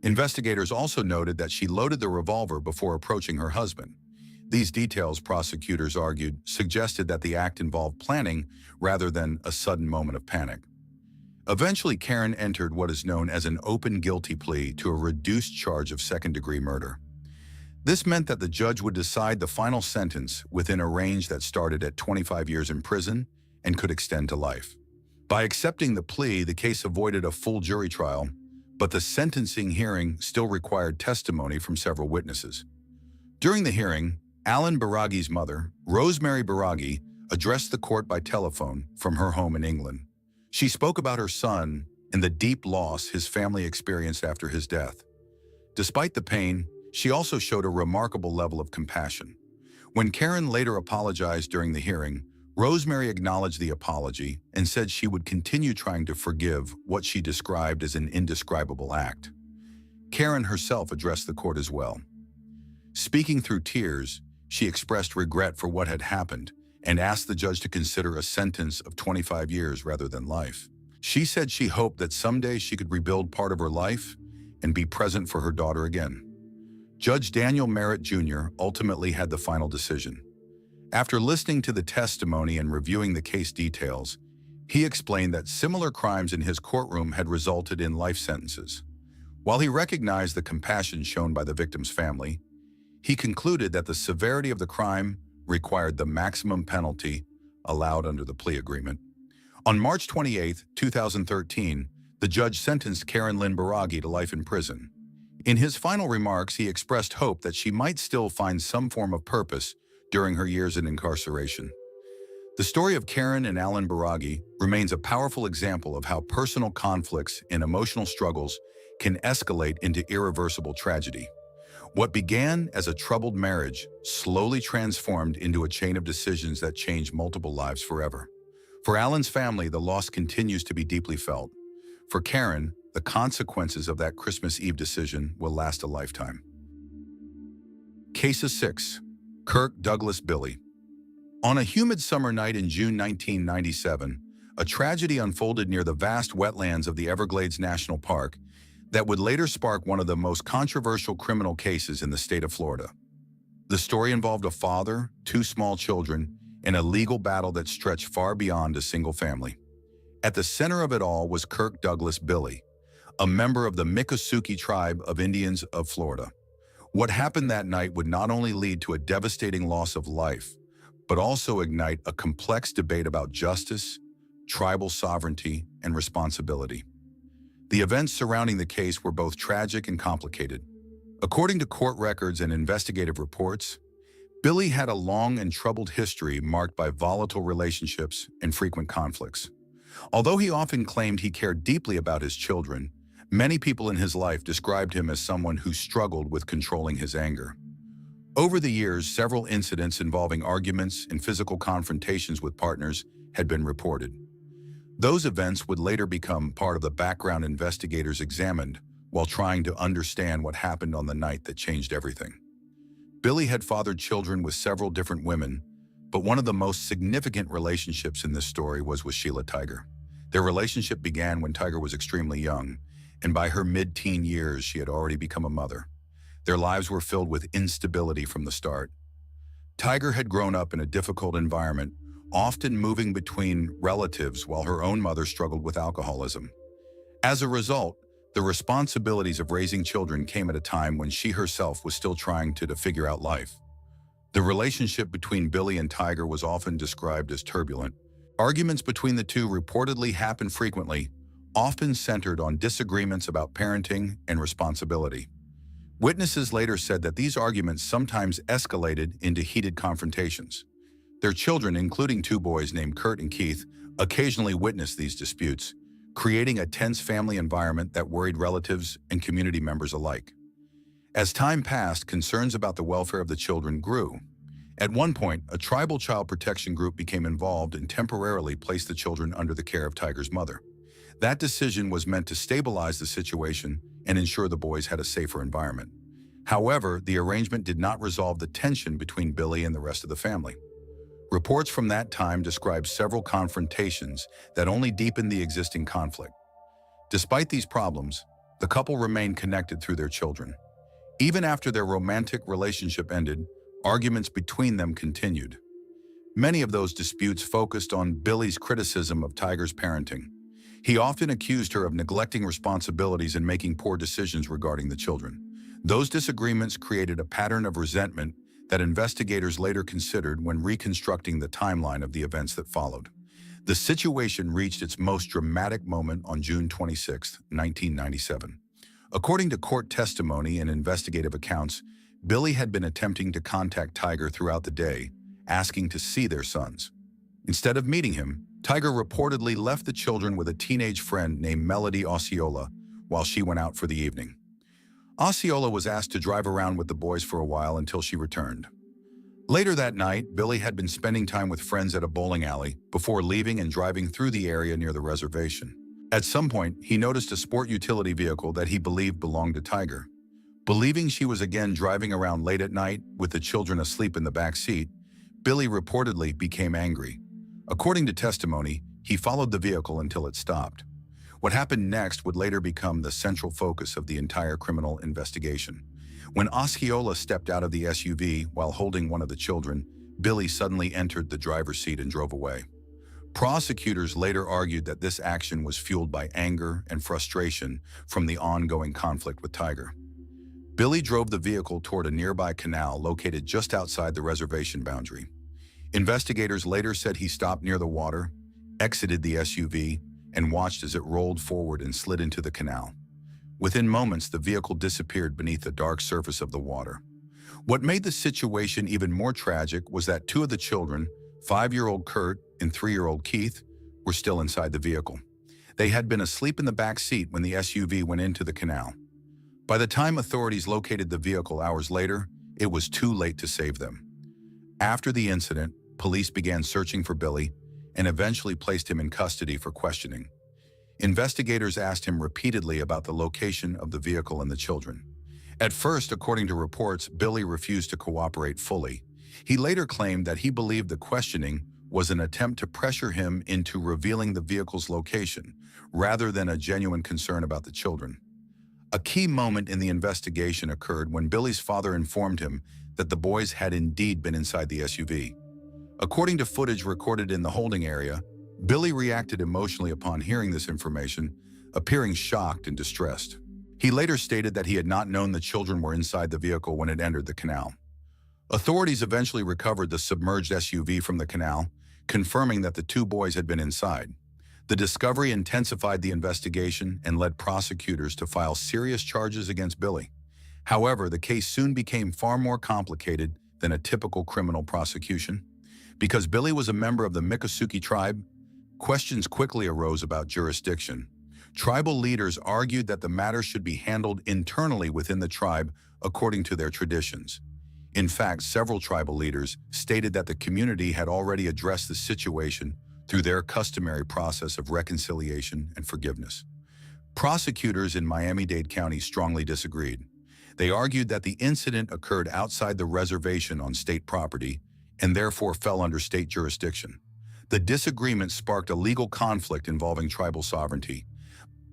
Investigators also noted that she loaded the revolver before approaching her husband. These details, prosecutors argued, suggested that the act involved planning rather than a sudden moment of panic. Eventually, Karen entered what is known as an open guilty plea to a reduced charge of second-degree murder. This meant that the judge would decide the final sentence within a range that started at 25 years in prison and could extend to life. By accepting the plea, the case avoided a full jury trial, but the sentencing hearing still required testimony from several witnesses. During the hearing, Allen Biragi's mother, Rosemary Biragi, addressed the court by telephone from her home in England. She spoke about her son and the deep loss his family experienced after his death. Despite the pain, she also showed a remarkable level of compassion. When Karen later apologized during the hearing, Rosemary acknowledged the apology and said she would continue trying to forgive what she described as an indescribable act. Karen herself addressed the court as well. Speaking through tears, she expressed regret for what had happened and asked the judge to consider a sentence of 25 years rather than life. She said she hoped that someday she could rebuild part of her life and be present for her daughter again. Judge Daniel Merritt Jr. ultimately had the final decision. After listening to the testimony and reviewing the case details, he explained that similar crimes in his courtroom had resulted in life sentences. While he recognized the compassion shown by the victim's family, he concluded that the severity of the crime required the maximum penalty allowed under the plea agreement. On March 28, 2013, the judge sentenced Karen Lynn Biragi to life in prison. In his final remarks, he expressed hope that she might still find some form of purpose during her years in incarceration. The story of Karen and Alan Baragi remains a powerful example of how personal conflicts and emotional struggles can escalate into irreversible tragedy. What began as a troubled marriage slowly transformed into a chain of decisions that changed multiple lives forever. For Alan's family, the loss continues to be deeply felt. For Karen, the consequences of that Christmas Eve decision will last a lifetime. Case 6. Kirk Douglas Billy. On a humid summer night in June 1997, a tragedy unfolded near the vast wetlands of the Everglades National Park that would later spark one of the most controversial criminal cases in the state of Florida. The story involved a father, 2 small children, and a legal battle that stretched far beyond a single family. At the center of it all was Kirk Douglas Billy, a member of the Miccosukee tribe of Indians of Florida. What happened that night would not only lead to a devastating loss of life, but also ignite a complex debate about justice, tribal sovereignty, and responsibility. The events surrounding the case were both tragic and complicated. According to court records and investigative reports, Billy had a long and troubled history marked by volatile relationships and frequent conflicts. Although he often claimed he cared deeply about his children, many people in his life described him as someone who struggled with controlling his anger. Over the years, several incidents involving arguments and physical confrontations with partners had been reported. Those events would later become part of the background investigators examined while trying to understand what happened on the night that changed everything. Billy had fathered children with several different women, but one of the most significant relationships in this story was with Sheila Tiger. Their relationship began when Tiger was extremely young, and by her mid-teen years, she had already become a mother. Their lives were filled with instability from the start. Tiger had grown up in a difficult environment, often moving between relatives while her own mother struggled with alcoholism. As a result, the responsibilities of raising children came at a time when she herself was still trying to figure out life. The relationship between Billy and Tiger was often described as turbulent. Arguments between the two reportedly happened frequently, often centered on disagreements about parenting and responsibility. Witnesses later said that these arguments sometimes escalated into heated confrontations. Their children, including 2 boys named Kurt and Keith, occasionally witnessed these disputes, creating a tense family environment that worried relatives and community members alike. As time passed, concerns about the welfare of the children grew. At one point, a tribal child protection group became involved and temporarily placed the children under the care of Tiger's mother. That decision was meant to stabilize the situation and ensure the boys had a safer environment. However, the arrangement did not resolve the tension between Billy and the rest of the family. Reports from that time describe several confrontations that only deepened the existing conflict. Despite these problems, the couple remained connected through their children. Even after their romantic relationship ended, arguments between them continued. Many of those disputes focused on Billy's criticism of Tiger's parenting. He often accused her of neglecting responsibilities and making poor decisions regarding the children. Those disagreements created a pattern of resentment that investigators later considered when reconstructing the timeline of the events that followed. The situation reached its most dramatic moment on June 26, 1997. According to court testimony and investigative accounts, Billy had been attempting to contact Tiger throughout the day, asking to see their sons. Instead of meeting him, Tiger reportedly left the children with a teenage friend named Melody Osceola while she went out for the evening. Osceola was asked to drive around with the boys for a while until she returned. Later that night, Billy had been spending time with friends at a bowling alley before leaving and driving through the area near the reservation. At some point, he noticed a sport utility vehicle that he believed belonged to Tiger. Believing she was again driving around late at night with the children asleep in the back seat, Billy reportedly became angry. According to testimony, he followed the vehicle until it stopped. What happened next would later become the central focus of the entire criminal investigation. When Osceola stepped out of the SUV while holding one of the children, Billy suddenly entered the driver's seat and drove away. Prosecutors later argued that this action was fueled by anger and frustration from the ongoing conflict with Tiger. Billy drove the vehicle toward a nearby canal located just outside the reservation boundary. Investigators later said he stopped near the water, exited the SUV, and watched as it rolled forward and slid into the canal. Within moments, the vehicle disappeared beneath the dark surface of the water. What made the situation even more tragic was that 2 of the children, 5-year-old Kurt and 3-year-old Keith were still inside the vehicle. They had been asleep in the back seat when the SUV went into the canal. By the time authorities located the vehicle hours later, it was too late to save them. After the incident, police began searching for Billy and eventually placed him in custody for questioning. Investigators asked him repeatedly about the location of the vehicle and the children. At first, according to reports, Billy refused to cooperate fully. He later claimed that he believed the questioning was an attempt to pressure him into revealing the vehicle's location, rather than a genuine concern about the children. A key moment in the investigation occurred when Billy's father informed him that the boys had indeed been inside the SUV. According to footage recorded in the holding area, Billy reacted emotionally upon hearing this information, appearing shocked and distressed. He later stated that he had not known the children were inside the vehicle when it entered the canal. Authorities eventually recovered the submerged SUV from the canal, confirming that the 2 boys had been inside. The discovery intensified the investigation and led prosecutors to file serious charges against Billy. However, the case soon became far more complicated than a typical criminal prosecution. Because Billy was a member of the Miccosukee tribe, questions quickly arose about jurisdiction. Tribal leaders argued that the matter should be handled internally within the tribe according to their traditions. In fact, several tribal leaders stated that the community had already addressed the situation through their customary process of reconciliation and forgiveness. Prosecutors in Miami-Dade County strongly disagreed. They argued that the incident occurred outside the reservation on state property and therefore fell under state jurisdiction. The disagreement sparked a legal conflict involving tribal sovereignty,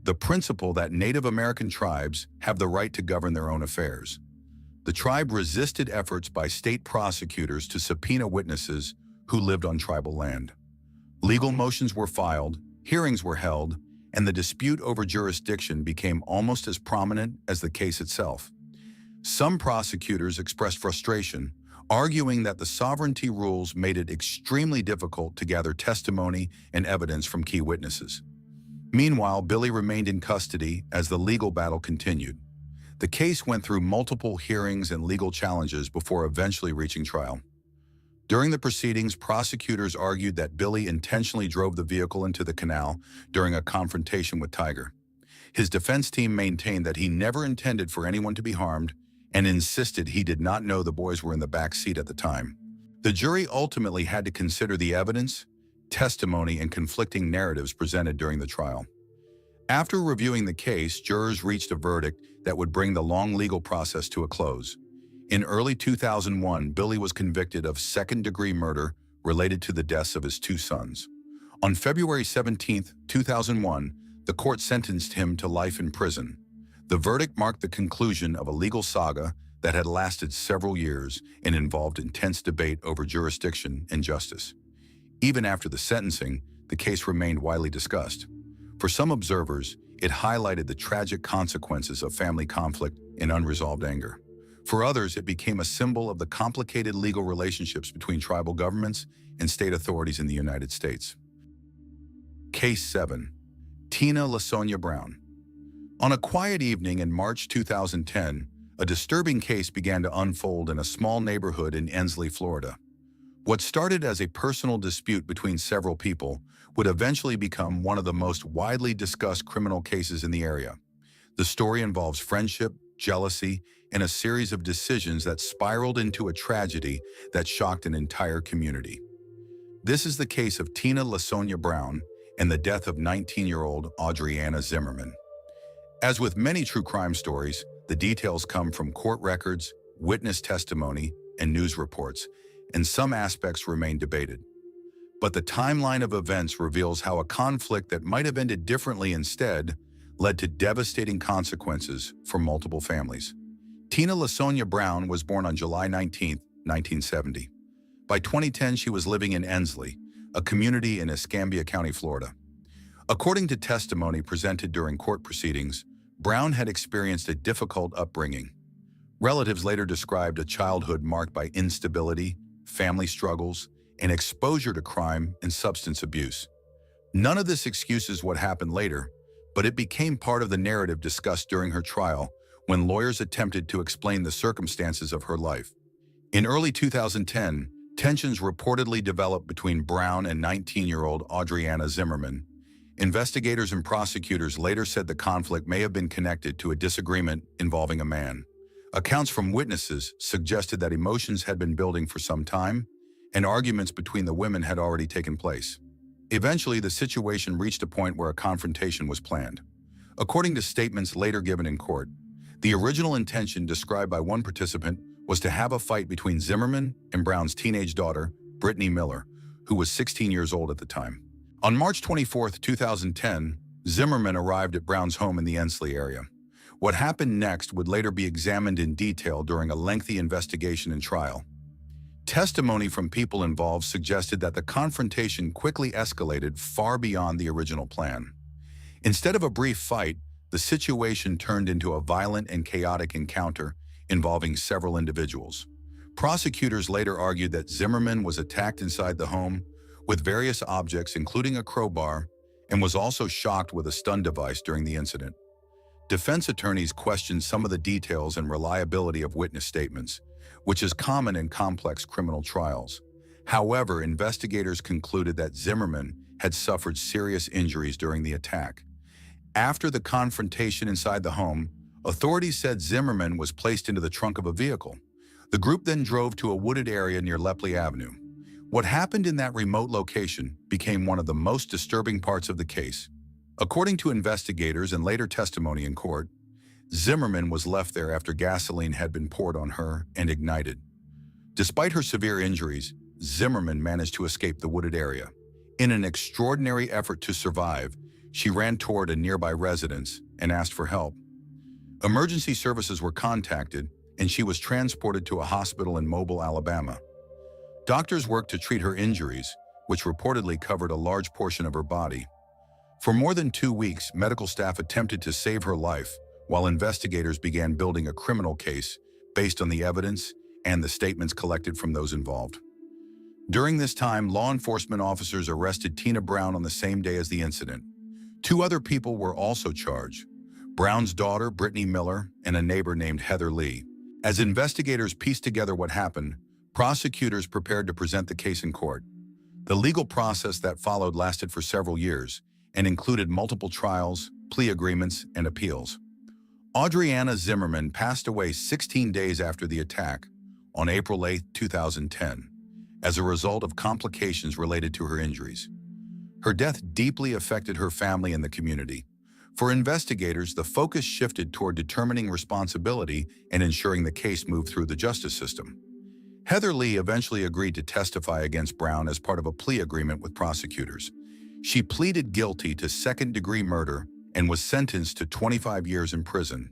the principle that Native American tribes have the right to govern their own affairs. The tribe resisted efforts by state prosecutors to subpoena witnesses who lived on tribal land. Legal motions were filed, hearings were held, and the dispute over jurisdiction became almost as prominent as the case itself. Some prosecutors expressed frustration, arguing that the sovereignty rules made it extremely difficult to gather testimony and evidence from key witnesses. Meanwhile, Billy remained in custody as the legal battle continued. The case went through multiple hearings and legal challenges before eventually reaching trial. During the proceedings, prosecutors argued that Billy intentionally drove the vehicle into the canal during a confrontation with Tiger. His defense team maintained that he never intended for anyone to be harmed and insisted he did not know the boys were in the back seat at the time. The jury ultimately had to consider the evidence, testimony, and conflicting narratives presented during the trial. After reviewing the case, jurors reached a verdict that would bring the long legal process to a close. In early 2001, Billy was convicted of second-degree murder related to the deaths of his 2 sons. On February 17, 2001, the court sentenced him to life in prison. The verdict marked the conclusion of a legal saga that had lasted several years and involved intense debate over jurisdiction and justice. Even after the sentencing, the case remained widely discussed. For some observers, it highlighted the tragic consequences of family conflict and unresolved anger. For others, it became a symbol of the complicated legal relationships between tribal governments and state authorities in the United States. Case 7. Tina LaSonia Brown. On a quiet evening in March 2010, a disturbing case began to unfold in a small neighborhood in Ensley, Florida. What started as a personal dispute between several people would eventually become one of the most widely discussed criminal cases in the area. The story involves friendship, jealousy, and a series of decisions that spiraled into a tragedy that shocked an entire community. This is the case of Tina LaSonia Brown and the death of 19-year-old Audriana Zimmerman. As with many true crime stories, the details come from court records, witness testimony, and news reports, and some aspects remain debated. But the timeline of events reveals how a conflict that might have ended differently instead led to devastating consequences for multiple families. Tina LaSonia Brown was born on July 19, 1970. By 2010, she was living in Ensley, a community in Escambia County, Florida. According to testimony presented during court proceedings, Brown had experienced a difficult upbringing. Relatives later described a childhood marked by instability, family struggles, and exposure to crime and substance abuse. None of this excuses what happened later, but it became part of the narrative discussed during her trial when lawyers attempted to explain the circumstances of her life. In early 2010, Tensions reportedly developed between Brown and 19-year-old Audriana Zimmerman. Investigators and prosecutors later said the conflict may have been connected to a disagreement involving a man. Accounts from witnesses suggested that emotions had been building for some time, and arguments between the women had already taken place. Eventually, the situation reached a point where a confrontation was planned. According to statements later given in court, the original intention described by one participant was to have a fight between Zimmerman and Brown's teenage daughter, Brittany Miller, who was 16 years old at the time. On March 24, 2010, Zimmerman arrived at Brown's home in the Ensley area. What happened next would later be examined in detail during a lengthy investigation and trial. Testimony from people involved suggested that the confrontation quickly escalated far beyond the original plan. Instead of a brief fight, the situation turned into a violent and chaotic encounter involving several individuals. Prosecutors later argued that Zimmerman was attacked inside the home with various objects, including a crowbar, and was also shocked with a stun device during the incident. Defense attorneys questioned some of the details and reliability of witness statements, which is common in complex criminal trials. However, investigators concluded that Zimmerman had suffered serious injuries during the attack. After the confrontation inside the home, authorities said Zimmerman was placed into the trunk of a vehicle. The group then drove to a wooded area near Lepley Avenue. What happened in that remote location became one of the most disturbing parts of the case. According to investigators and later testimony in court, Zimmerman was left there after gasoline had been poured on her and ignited. Despite her severe injuries, Zimmerman managed to escape the wooded area. In an extraordinary effort to survive, she ran toward a nearby residence and asked for help. Emergency services were contacted, and she was transported to a hospital in Mobile, Alabama. Doctors worked to treat her injuries, which reportedly covered a large portion of her body. For more than 2 weeks, medical staff attempted to save her life, while investigators began building a criminal case based on the evidence and the statements collected from those involved. During this time, law enforcement officers arrested Tina Brown on the same day as the incident. 2 other people were also charged: Brown's daughter, Brittany Miller, and a neighbor named Heather Lee. As investigators pieced together what happened, prosecutors prepared to present the case in court. The legal process that followed lasted for several years and included multiple trials, plea agreements, and appeals. Audriana Zimmerman passed away 16 days after the attack, on April 8, 2010, as a result of complications related to her injuries. Her death deeply affected her family and the community. For investigators, the focus shifted toward determining responsibility and ensuring the case moved through the justice system. Heather Lee eventually agreed to testify against Brown as part of a plea agreement with prosecutors. She pleaded guilty to second-degree murder and was sentenced to 25 years in prison.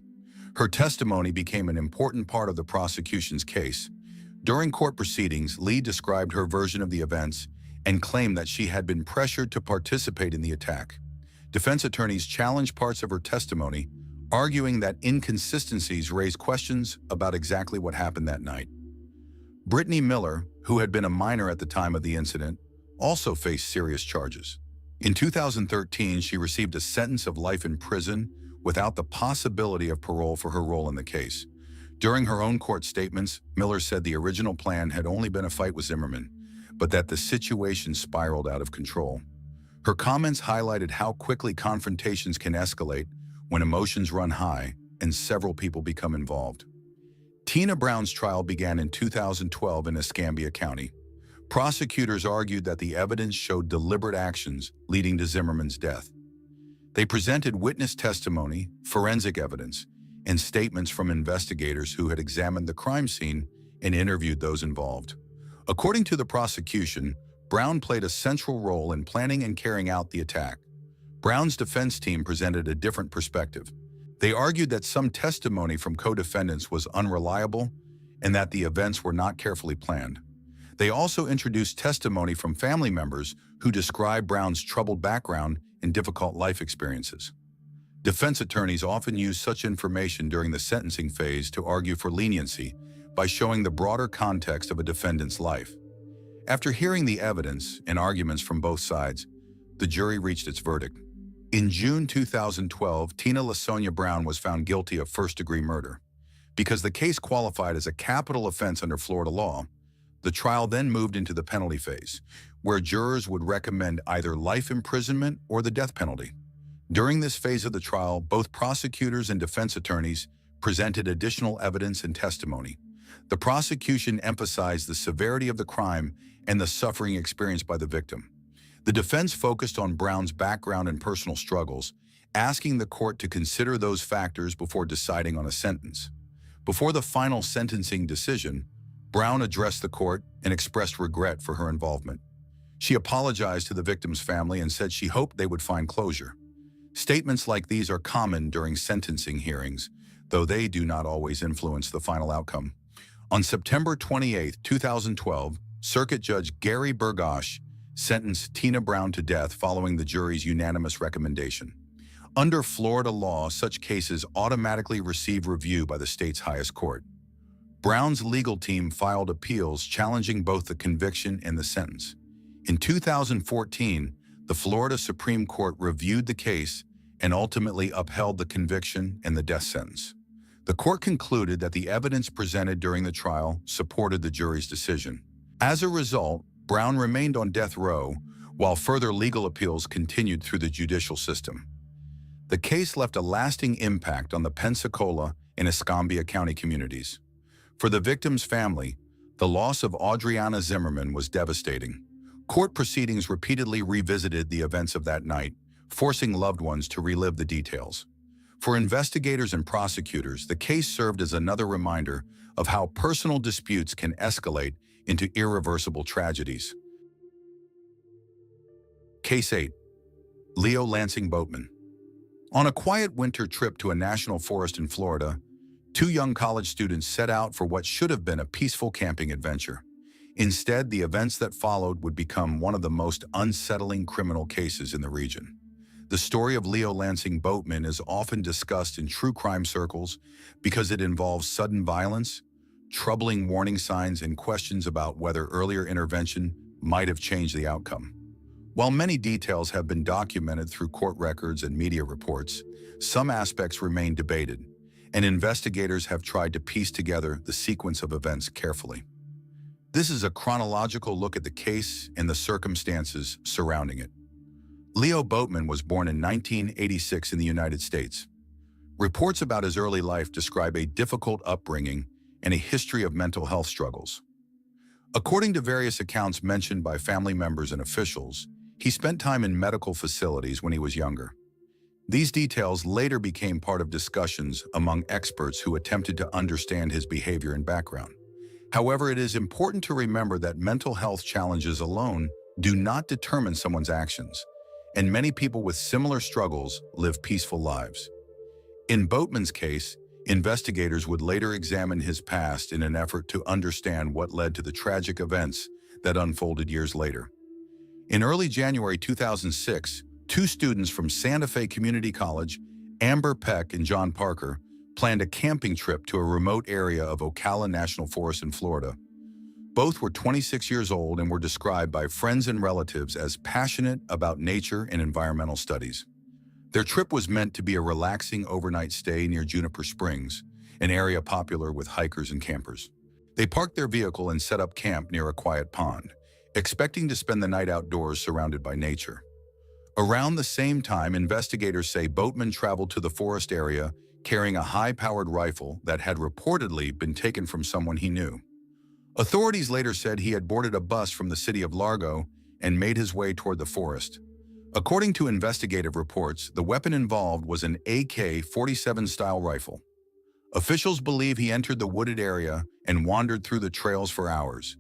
Her testimony became an important part of the prosecution's case. During court proceedings, Lee described her version of the events and claimed that she had been pressured to participate in the attack. Defense attorneys challenged parts of her testimony, arguing that inconsistencies raised questions about exactly what happened that night. Brittany Miller, who had been a minor at the time of the incident, also faced serious charges. In 2013, she received a sentence of life in prison without the possibility of parole for her role in the case. During her own court statements, Miller said the original plan had only been a fight with Zimmerman, but that the situation spiraled out of control. Her comments highlighted how quickly confrontations can escalate when emotions run high and several people become involved. Tina Brown's trial began in 2012 in Escambia County. Prosecutors argued that the evidence showed deliberate actions leading to Zimmerman's death. They presented witness testimony, forensic evidence, and statements from investigators who had examined the crime scene and interviewed those involved. According to the prosecution, Brown played a central role in planning and carrying out the attack. Brown's defense team presented a different perspective. They argued that some testimony from co-defendants was unreliable and that the events were not carefully planned. They also introduced testimony from family members who described Brown's troubled background and difficult life experiences. Defense attorneys often use such information during the sentencing phase to argue for leniency by showing the broader context of a defendant's life. After hearing the evidence and arguments from both sides, the jury reached its verdict. In June 2012, Tina LaSonia Brown was found guilty of first-degree murder. Because the case qualified as a capital offense under Florida law, The trial then moved into the penalty phase, where jurors would recommend either life imprisonment or the death penalty. During this phase of the trial, both prosecutors and defense attorneys presented additional evidence and testimony. The prosecution emphasized the severity of the crime and the suffering experienced by the victim. The defense focused on Brown's background and personal struggles, asking the court to consider those factors before deciding on a sentence. Before the final sentencing decision, Brown addressed the court and expressed regret for her involvement. She apologized to the victim's family and said she hoped they would find closure. Statements like these are common during sentencing hearings, though they do not always influence the final outcome. On September 28, 2012, Circuit Judge Gary Burgosh sentenced Tina Brown to death following the jury's unanimous recommendation. Under Florida law, such cases automatically receive review by the state's highest court. Brown's legal team filed appeals challenging both the conviction and the sentence. In 2014, the Florida Supreme Court reviewed the case and ultimately upheld the conviction and the death sentence. The court concluded that the evidence presented during the trial supported the jury's decision. As a result, Brown remained on death row while further legal appeals continued through the judicial system. The case left a lasting impact on the Pensacola and Escambia County communities. For the victim's family, the loss of Adriana Zimmerman was devastating. Court proceedings repeatedly revisited the events of that night, forcing loved ones to relive the details. For investigators and prosecutors, the case served as another reminder of how personal disputes can escalate into irreversible tragedies. Case 8. Leo Lansing Boatman. On a quiet winter trip to a national forest in Florida, two young college students set out for what should have been a peaceful camping adventure. Instead, the events that followed would become one of the most unsettling criminal cases in the region. The story of Leo Lansing Boatman is often discussed in true crime circles because it involves sudden violence, troubling warning signs, and questions about whether earlier intervention might have changed the outcome. While many details have been documented through court records and media reports, some aspects remain debated, and investigators have tried to piece together the sequence of events carefully. This is a chronological look at the case and the circumstances surrounding it. Leo Boatman was born in 1986 in the United States. Reports about his early life describe a difficult upbringing and a history of mental health struggles. According to various accounts mentioned by family members and officials, he spent time in medical facilities when he was younger. These details later became part of discussions among experts who attempted to understand his behavior and background. However, it is important to remember that mental health challenges alone do not determine someone's actions, and many people with similar struggles live peaceful lives. In Boatman's case, investigators would later examine his past in an effort to understand what led to the tragic events that unfolded years later. In early January 2006, two students from Santa Fe Community College, Amber Peck and John Parker, planned a camping trip to a remote area of Ocala National Forest in Florida. Both were 26 years old and were described by friends and relatives as passionate about nature and environmental studies. Their trip was meant to be a relaxing overnight stay near Juniper Springs, an area popular with hikers and campers. They parked their vehicle and set up camp near a quiet pond, expecting to spend the night outdoors surrounded by nature. Around the same time, investigators say Boatman traveled to the forest area carrying a high-powered rifle that had reportedly been taken from someone he knew. Authorities later said he had boarded a bus from the city of Largo and made his way toward the forest. According to investigative reports, the weapon involved was an AK-47 style rifle. Officials believe he entered the wooded area and wandered through the trails for hours.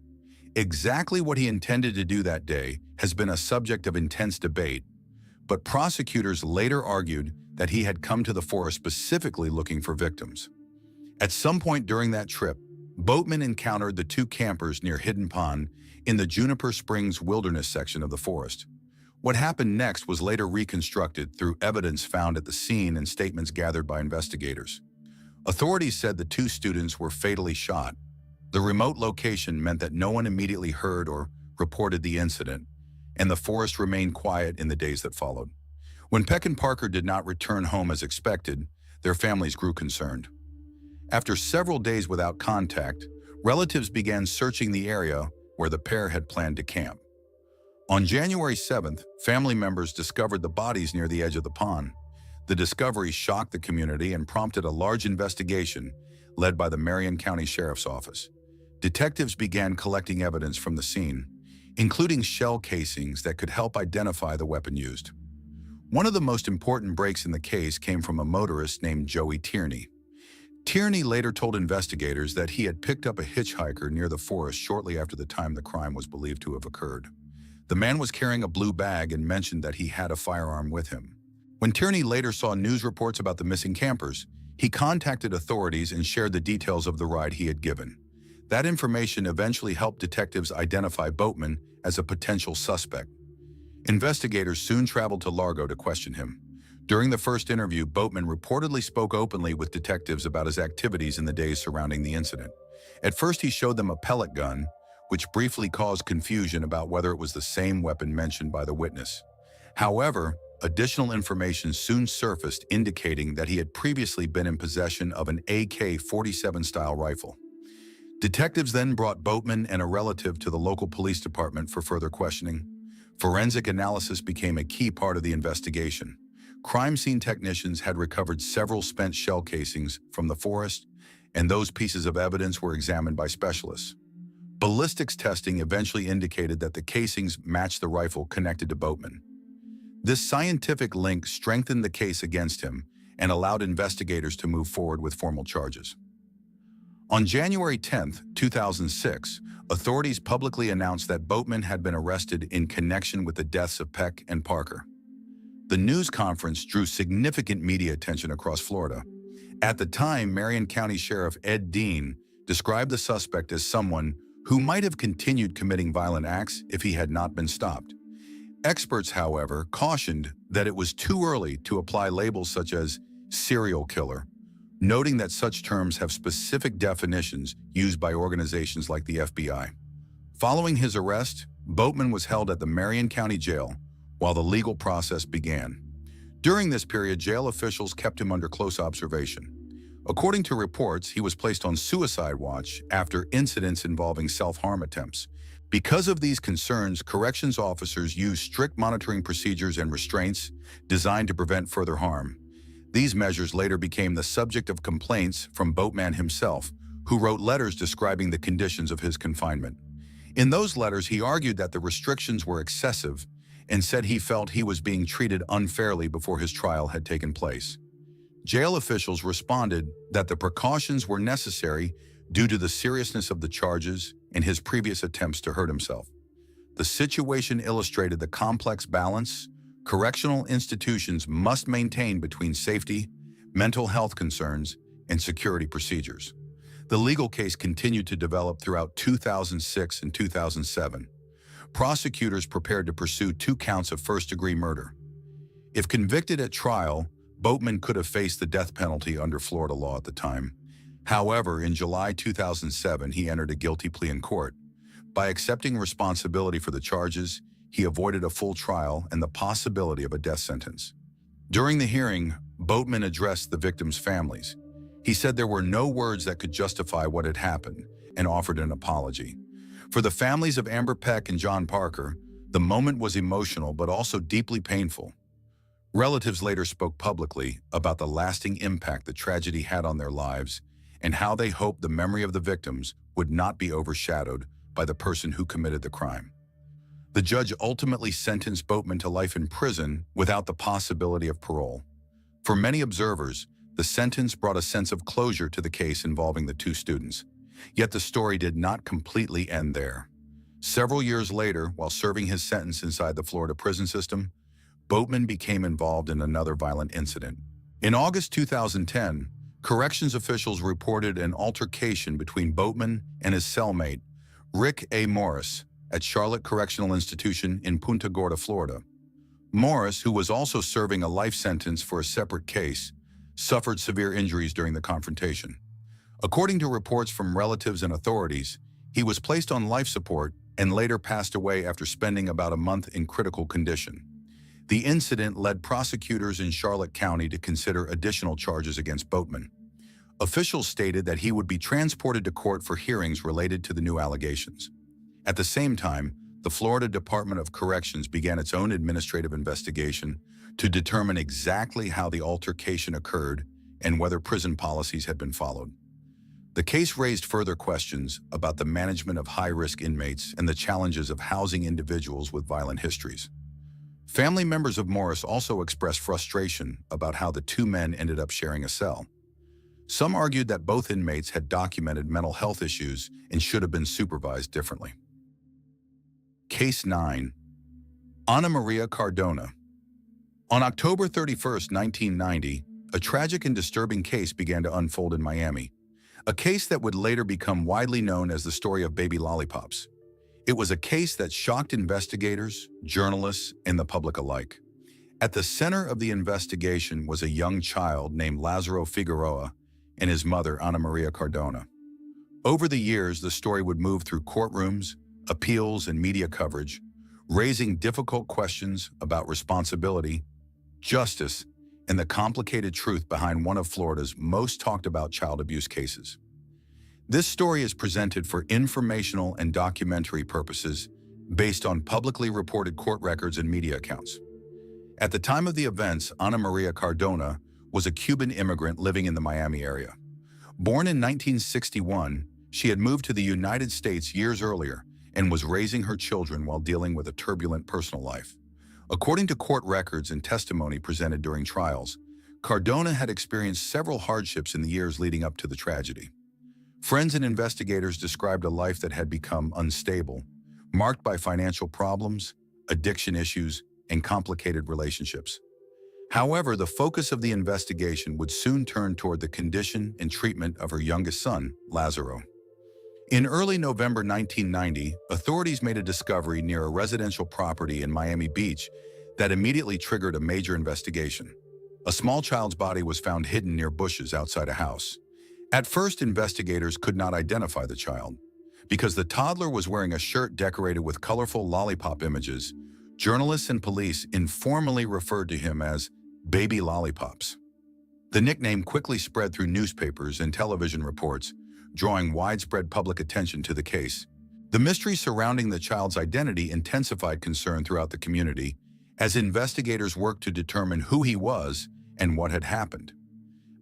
Exactly what he intended to do that day has been a subject of intense debate, but prosecutors later argued that he had come to the forest specifically looking for victims. At some point during that trip, Boatman encountered the two campers near Hidden Pond in the Juniper Springs Wilderness section of the forest. What happened next was later reconstructed through evidence found at the scene and statements gathered by investigators. Authorities said the two students were fatally shot. The remote location meant that no one immediately heard or reported the incident, and the forest remained quiet in the days that followed. When Peck and Parker did not return home as expected, their families grew concerned. After several days without contact, Relatives began searching the area where the pair had planned to camp. On January 7th, family members discovered the bodies near the edge of the pond. The discovery shocked the community and prompted a large investigation led by the Marion County Sheriff's Office. Detectives began collecting evidence from the scene, including shell casings that could help identify the weapon used. One of the most important breaks in the case came from a motorist named Joey Tierney. Tierney later told investigators that he had picked up a hitchhiker near the forest shortly after the time the crime was believed to have occurred. The man was carrying a blue bag and mentioned that he had a firearm with him. When Tierney later saw news reports about the missing campers, he contacted authorities and shared the details of the ride he had given. That information eventually helped detectives identify Boatman as a potential suspect. Investigators soon traveled to Largo to question him. During the first interview, Boatman reportedly spoke openly with detectives about his activities in the days surrounding the incident. At first, he showed them a pellet gun, which briefly caused confusion about whether it was the same weapon mentioned by the witness. However, additional information soon surfaced indicating that he had previously been in possession of an AK-47 style rifle. Detectives then brought Boatman and a relative to the local police department for further questioning. Forensic analysis became a key part of the investigation. Crime scene technicians had recovered several spent shell casings from the forest, and those pieces of evidence were examined by specialists. Ballistics testing eventually indicated that the casings matched the rifle connected to Boatman. This scientific link strengthened the case against him and allowed investigators to move forward with formal charges. On January 10, 2006, authorities publicly announced that Boatman had been arrested in connection with the deaths of Peck and Parker. The news conference drew significant media attention across Florida. At the time, Marion County Sheriff Ed Dean described the suspect as someone who might have continued committing violent acts if he had not been stopped. Experts, however, cautioned that it was too early to apply labels such as serial killer, noting that such terms have specific definitions used by organizations like the FBI. Following his arrest, Boatman was held at the Marion County Jail while the legal process began. During this period, jail officials kept him under close observation. According to reports, he was placed on suicide watch after incidents involving self-harm attempts. Because of these concerns, corrections officers used strict monitoring procedures and restraints designed to prevent further harm. These measures later became the subject of complaints from Boatman himself, who wrote letters describing the conditions of his confinement. In those letters, he argued that the restrictions were excessive and said he felt he was being treated unfairly before his trial had taken place. Jail officials responded that the precautions were necessary due to the seriousness of the charges and his previous attempts to hurt himself. The situation illustrated the complex balance correctional institutions must maintain between safety, mental health concerns, and security procedures. The legal case continued to develop throughout 2006 and 2007. Prosecutors prepared to pursue 2 counts of first-degree murder. If convicted at trial, Boatman could have faced the death penalty under Florida law at the time. However, in July 2007, he entered a guilty plea in court. By accepting responsibility for the charges, he avoided a full trial and the possibility of a death sentence. During the hearing, Boatman addressed the victims' families. He said there were no words that could justify what had happened and offered an apology. For the families of Amber Peck and John Parker, the moment was emotional but also deeply painful. Relatives later spoke publicly about the lasting impact the tragedy had on their lives and how they hoped the memory of the victims would not be overshadowed by the person who committed the crime. The judge ultimately sentenced Boatman to life in prison without the possibility of parole. For many observers, the sentence brought a sense of closure to the case involving the 2 students. Yet the story did not completely end there. Several years later, while serving his sentence inside the Florida prison system, Boatman became involved in another violent incident. In August 2010, corrections officials reported an altercation between Boatman and his cellmate, Rick A. Morris, at Charlotte Correctional Institution in Punta Gorda, Florida. Morris, who was also serving a life sentence for a separate case, suffered severe injuries during the confrontation. According to reports from relatives and authorities, he was placed on life support and later passed away after spending about a month in critical condition. The incident led prosecutors in Charlotte County to consider additional charges against Boatman. Officials stated that he would be transported to court for hearings related to the new allegations. At the same time, the Florida Department of Corrections began its own administrative investigation to determine exactly how the altercation occurred and whether prison policies had been followed. The case raised further questions about the management of high-risk inmates and the challenges of housing individuals with violent histories. Family members of Morris also expressed frustration about how the two men ended up sharing a cell. Some argued that both inmates had documented mental health issues and should have been supervised differently. Case 9. Ana Maria Cardona. On October 31, 1990, a tragic and disturbing case began to unfold in Miami, a case that would later become widely known as the story of baby lollipops. It was a case that shocked investigators, journalists, and the public alike. At the center of the investigation was a young child named Lázaro Figueroa and his mother, Ana Maria Cardona. Over the years, the story would move through courtrooms, appeals, and media coverage, raising difficult questions about responsibility, justice, and the complicated truth behind one of Florida's most talked about child abuse cases. This story is presented for informational and documentary purposes based on publicly reported court records and media accounts. At the time of the events, Ana Maria Cardona was a Cuban immigrant living in the Miami area. Born in 1961, she had moved to the United States years earlier and was raising her children while dealing with a turbulent personal life. According to court records and testimony presented during trials, Cardona had experienced several hardships in the years leading up to the tragedy. Friends and investigators described a life that had become unstable, marked by financial problems, addiction issues, and complicated relationships. However, the focus of the investigation would soon turn toward the condition and treatment of her youngest son, Lázaro. In early November 1990, authorities made a discovery near a residential property in Miami Beach that immediately triggered a major investigation. A small child's body was found hidden near bushes outside a house. At first, investigators could not identify the child. Because the toddler was wearing a shirt decorated with colorful lollipop images, journalists and police informally referred to him as Baby Lollipops. The nickname quickly spread through newspapers and television reports, drawing widespread public attention to the case. The mystery surrounding the child's identity intensified concern throughout the community as investigators worked to determine who he was and what had happened.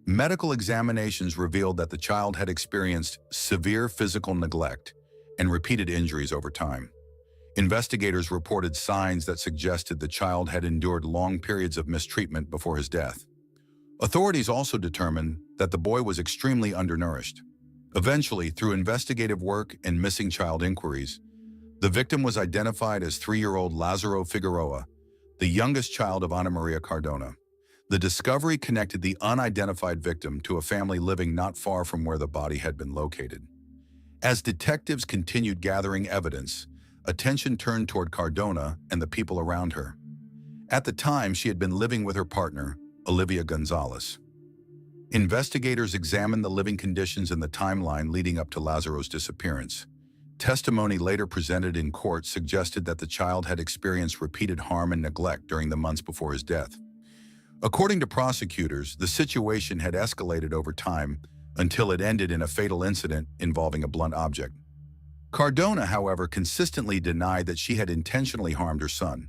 Medical examinations revealed that the child had experienced severe physical neglect and repeated injuries over time. Investigators reported signs that suggested the child had endured long periods of mistreatment before his death. Authorities also determined that the boy was extremely undernourished. Eventually, through investigative work and missing child inquiries, the victim was identified as 3-year-old Lázaro Figueroa, the youngest child of Ana Maria Cardona. The discovery connected the unidentified victim to a family living not far from where the body had been located. As detectives continued gathering evidence, attention turned toward Cardona and the people around her. At the time, she had been living with her partner, Olivia Gonzalez. Investigators examined the living conditions and the timeline leading up to Lázaro's disappearance. Testimony later presented in court suggested that the child had experienced repeated harm and neglect during the months before his death. According to prosecutors, the situation had escalated over time until it ended in a fatal incident involving a blunt object. Cardona, however, consistently denied that she had intentionally harmed her son.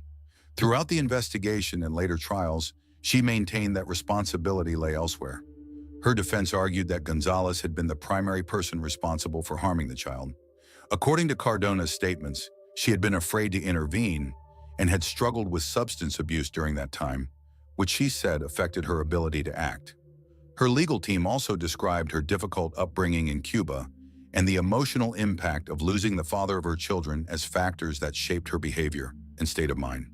Throughout the investigation and later trials, she maintained that responsibility lay elsewhere. Her defense argued that Gonzalez had been the primary person responsible for harming the child. According to Cardona's statements, she had been afraid to intervene and had struggled with substance abuse during that time, which she said affected her ability to act. Her legal team also described her difficult upbringing in Cuba and the emotional impact of losing the father of her children as factors that shaped her behavior and state of mind.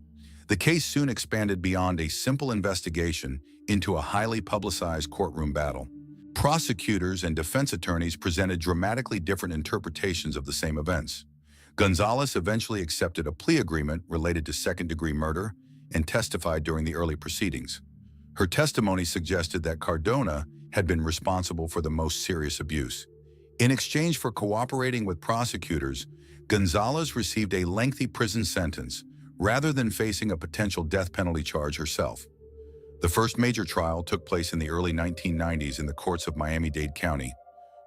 The case soon expanded beyond a simple investigation into a highly publicized courtroom battle. Prosecutors and defense attorneys presented dramatically different interpretations of the same events. Gonzalez eventually accepted a plea agreement related to second-degree murder and testified during the early proceedings. Her testimony suggested that Cardona had been responsible for the most serious abuse. In exchange for cooperating with prosecutors, Gonzalez received a lengthy prison sentence rather than facing a potential death penalty charge herself. The first major trial took place in the early 1990s in the courts of Miami-Dade County.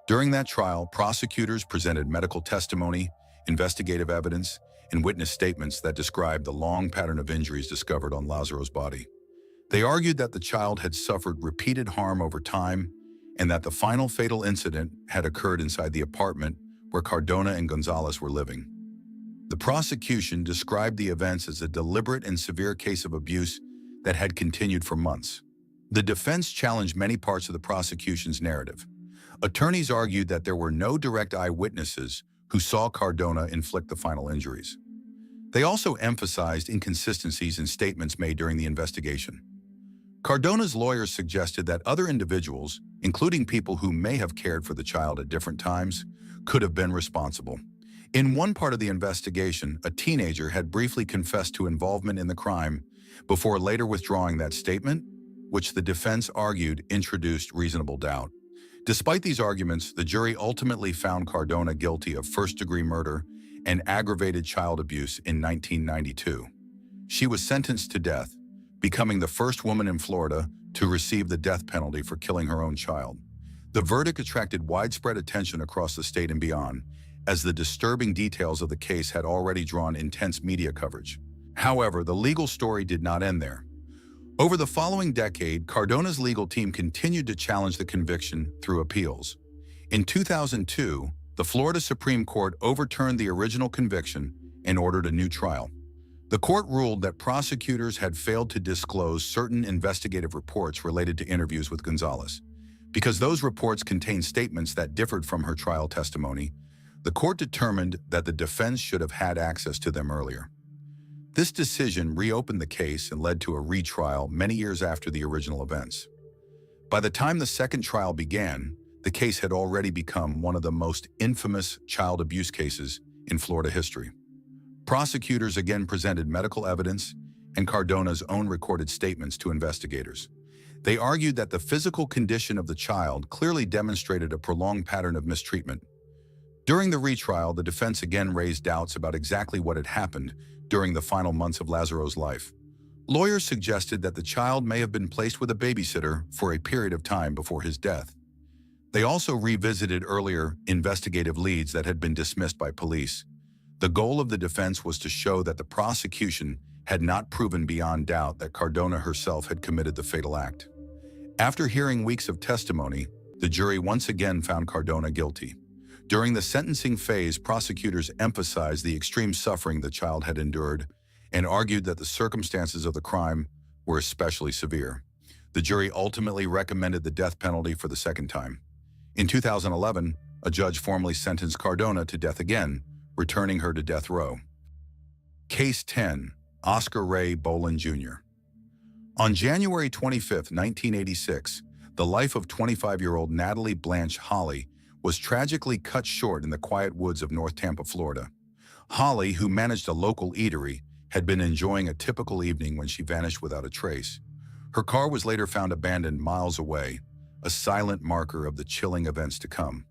During that trial, prosecutors presented medical testimony, investigative evidence, and witness statements that described the long pattern of injuries discovered on Lazaro's body. They argued that the child had suffered repeated harm over time and that the final fatal incident had occurred inside the apartment where Cardona and Gonzalez were living. The prosecution described the events as a deliberate and severe case of abuse that had continued for months. The defense challenged many parts of the prosecution's narrative. Attorneys argued that there were no direct eyewitnesses who saw Cardona inflict the final injuries. They also emphasized inconsistencies in statements made during the investigation. Cardona's lawyers suggested that other individuals, including people who may have cared for the child at different times, could have been responsible. In one part of the investigation, a teenager had briefly confessed to involvement in the crime before later withdrawing that statement, which the defense argued introduced reasonable doubt. Despite these arguments, the jury ultimately found Cardona guilty of first-degree murder and aggravated child abuse in 1992. She was sentenced to death, becoming the first woman in Florida to receive the death penalty for killing her own child. The verdict attracted widespread attention across the state and beyond, as the disturbing details of the case had already drawn intense media coverage. However, the legal story did not end there. Over the following decade, Cardona's legal team continued to challenge the conviction through appeals. In 2002, the Florida Supreme Court overturned the original conviction and ordered a new trial. The court ruled that prosecutors had failed to disclose certain investigative reports related to interviews with Gonzalez. Because those reports contained statements that differed from her trial testimony, the court determined that the defense should have had access to them earlier. This decision reopened the case and led to a retrial many years after the original events. By the time the second trial began, the case had already become one of the most infamous child abuse cases in Florida history. Prosecutors again presented medical evidence and Cardona's own recorded statements to investigators. They argued that the physical condition of the child clearly demonstrated a prolonged pattern of mistreatment. During the retrial, the defense again raised doubts about exactly what had happened during the final months of Lazaro's life. Lawyers suggested that the child may have been placed with a babysitter for a period of time before his death. They also revisited earlier investigative leads that had been dismissed by police. The goal of the defense was to show that the prosecution had not proven beyond doubt that Cardona herself had committed the fatal act. After hearing weeks of testimony, the jury once again found Cardona guilty. During the sentencing phase, prosecutors emphasized the extreme suffering the child had endured and argued that the circumstances of the crime were especially severe. The jury ultimately recommended the death penalty for the second time. In 2011, a judge formally sentenced Cardona to death again, returning her to death row. Case 10. Oscar Ray Bolin Jr. On January 25, 1986, the life of 25-year-old Natalie Blanche Holly was tragically cut short in the quiet woods of North Tampa, Florida. Holly, who managed a local eatery, had been enjoying a typical evening when she vanished without a trace. Her car was later found abandoned miles away, a silent marker of the chilling events to come.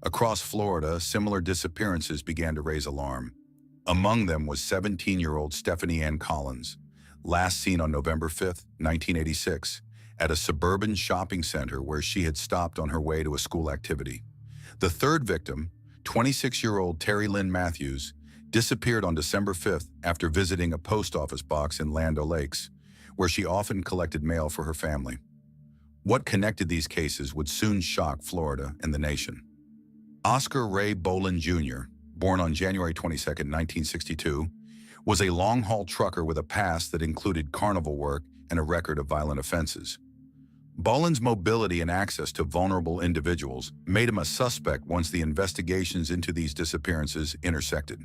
Across Florida, similar disappearances began to raise alarm. Among them was 17-year-old Stephanie Ann Collins, last seen on November 5, 1986, at a suburban shopping center where she had stopped on her way to a school activity. The third victim, 26-year-old Terry Lynn Matthews, disappeared on December 5th after visiting a post office box in Land O'Lakes, where she often collected mail for her family. What connected these cases would soon shock Florida and the nation. Oscar Ray Bolin Jr., born on January 22, 1962, was a long-haul trucker with a past that included carnival work and a record of violent offenses. Bolin's mobility and access to vulnerable individuals made him a suspect once the investigations into these disappearances intersected.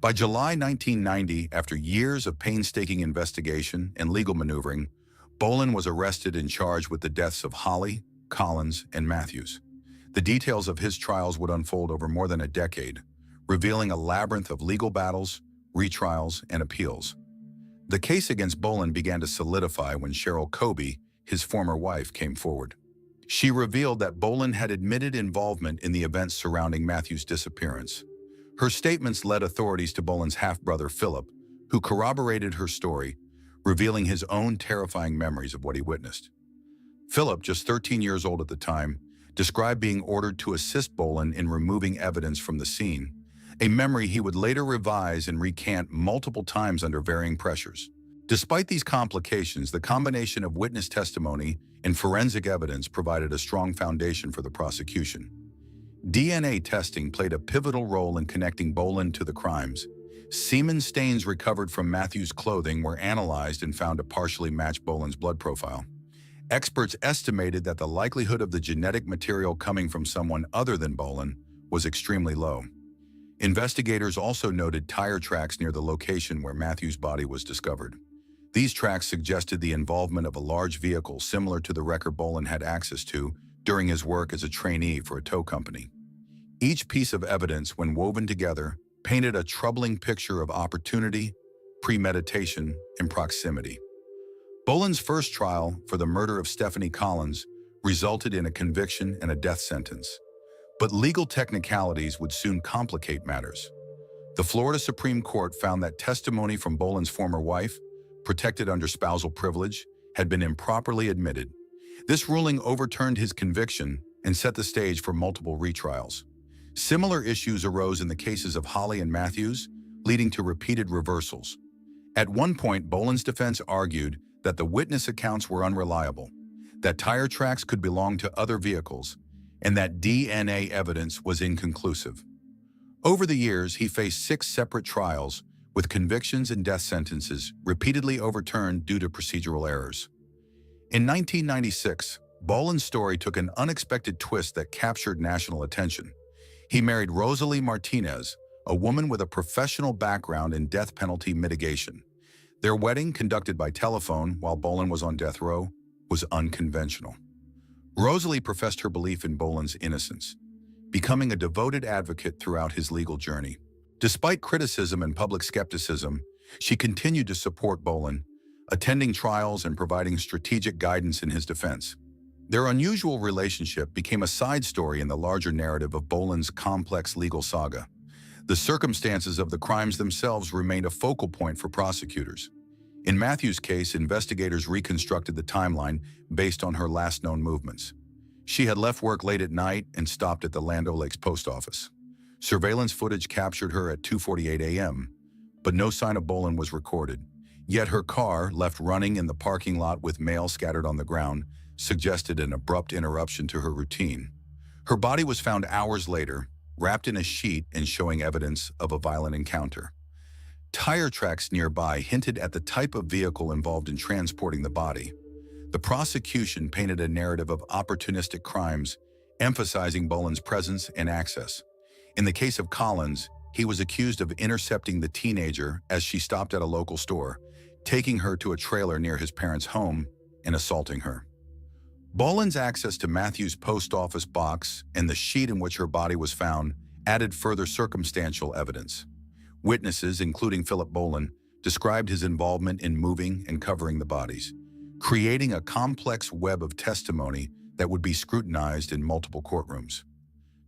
By July 1990, after years of painstaking investigation and legal maneuvering, Bolin was arrested and charged with the deaths of Holly, Collins, and Matthews. The details of his trials would unfold over more than a decade, revealing a labyrinth of legal battles, retrials, and appeals. The case against Bolin began to solidify when Cheryl Kobe, his former wife, came forward. She revealed that Bolin had admitted involvement in the events surrounding Matthew's disappearance. Her statements led authorities to Bolin's half-brother Philip, who corroborated her story, revealing his own terrifying memories of what he witnessed. Philip, just 13 years old at the time, described being ordered to assist Boland in removing evidence from the scene, a memory he would later revise and recant multiple times under varying pressures. Despite these complications, the combination of witness testimony and forensic evidence provided a strong foundation for the prosecution. DNA testing played a pivotal role in connecting Boland to the crimes. Semen stains recovered from Matthew's clothing were analyzed and found to partially match Boland's blood profile. Experts estimated that the likelihood of the genetic material coming from someone other than Boland was extremely low. Investigators also noted tire tracks near the location where Matthew's body was discovered. These tracks suggested the involvement of a large vehicle similar to the wrecker Boland had access to during his work as a trainee for a tow company. Each piece of evidence, when woven together, painted a troubling picture of opportunity, premeditation, and proximity. Boland's first trial for the murder of Stephanie Collins resulted in a conviction and a death sentence. But legal technicalities would soon complicate matters. The Florida Supreme Court found that testimony from Boland's former wife, protected under spousal privilege, had been improperly admitted. This ruling overturned his conviction and set the stage for multiple retrials. Similar issues arose in the cases of Holly and Matthews, leading to repeated reversals. At one point, Boland's defense argued that the witness accounts were unreliable, that tire tracks could belong to other vehicles, and that DNA evidence was inconclusive. Over the years, he faced 6 separate trials, with convictions and death sentences repeatedly overturned due to procedural errors. In 1996, Boland's story took an unexpected twist that captured national attention. He married Rosalie Martinez, a woman with a professional background in death penalty mitigation. Their wedding, conducted by telephone while Boland was on death row, was unconventional. Rosalie professed her belief in Boland's innocence, becoming a devoted advocate throughout his legal journey. Despite criticism and public skepticism, she continued to support Boland, attending trials and providing strategic guidance in his defense. Their unusual relationship became a side story in the larger narrative of Boland's complex legal saga. The circumstances of the crimes themselves remained a focal point for prosecutors. In Matthew's case, investigators reconstructed the timeline based on her last known movements. She had left work late at night and stopped at the Land O'Lakes post office. Surveillance footage captured her at 2:48 a.m., but no sign of Boland was recorded. Yet her car, left running in the parking lot with mail scattered on the ground, suggested an abrupt interruption to her routine. Her body was found hours later, wrapped in a sheet and showing evidence of a violent encounter. Tire tracks nearby hinted at the type of vehicle involved in transporting the body. The prosecution painted a narrative of opportunistic crimes, emphasizing Boland's presence and access. In the case of Collins, he was accused of intercepting the teenager as she stopped at a local store, taking her to a trailer near his parents' home and assaulting her. Boland's access to Matthew's post office box and the sheet in which her body was found added further circumstantial evidence. Witnesses, including Philip Boland, described his involvement in moving and covering the bodies, creating a complex web of testimony that would be scrutinized in multiple courtrooms.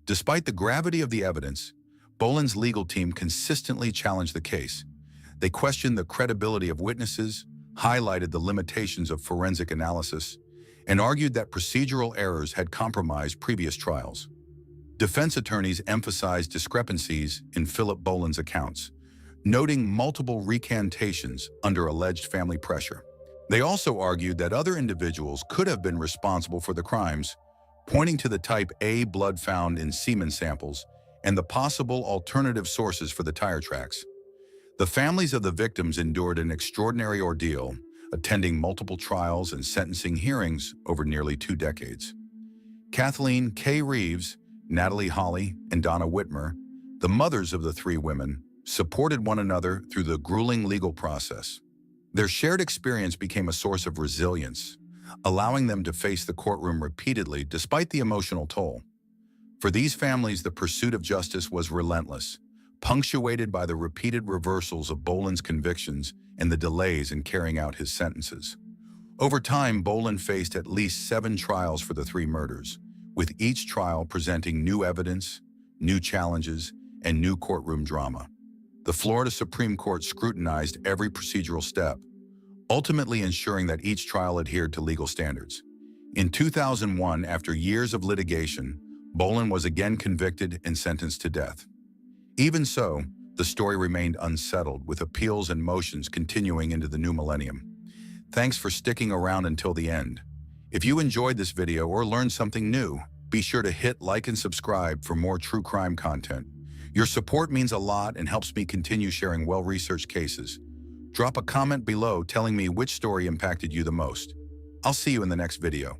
Despite the gravity of the evidence, Boland's legal team consistently challenged the case. They questioned the credibility of witnesses, highlighted the limitations of forensic analysis, and argued that procedural errors had compromised previous trials. Defense attorneys emphasized discrepancies in Philip Boland's accounts, noting multiple recantations under alleged family pressure. They also argued that other individuals could have been responsible for the crimes, pointing to the type A blood found in semen samples and the possible alternative sources for the tire tracks. The families of the victims endured an extraordinary ordeal, attending multiple trials and sentencing hearings over nearly 2 decades. Kathleen K. Reeves, Natalie Holly, and Donna Whitmer, the mothers of the 3 women, supported one another through the grueling legal process. Their shared experience became a source of resilience, allowing them to face the courtroom repeatedly despite the emotional toll. For these families, the pursuit of justice was relentless, punctuated by the repeated reversals of Boland's convictions and the delays in carrying out his sentences. Over time, Boland faced at least 7 trials for the 3 murders, with each trial presenting new evidence, new challenges, and new courtroom drama. The Florida Supreme Court scrutinized every procedural step, ultimately ensuring that each trial adhered to legal standards. In 2001, after years of litigation, Bolin was again convicted and sentenced to death. Even so, the story remained unsettled, with appeals and motions continuing into the new millennium. Thanks for sticking around until the end. If you enjoyed this video or learned something new, be sure to hit like and subscribe for more true crime content. Your support means a lot and helps me continue sharing well-researched cases. Drop a comment below telling me which story impacted you the most. I'll see you in the next video.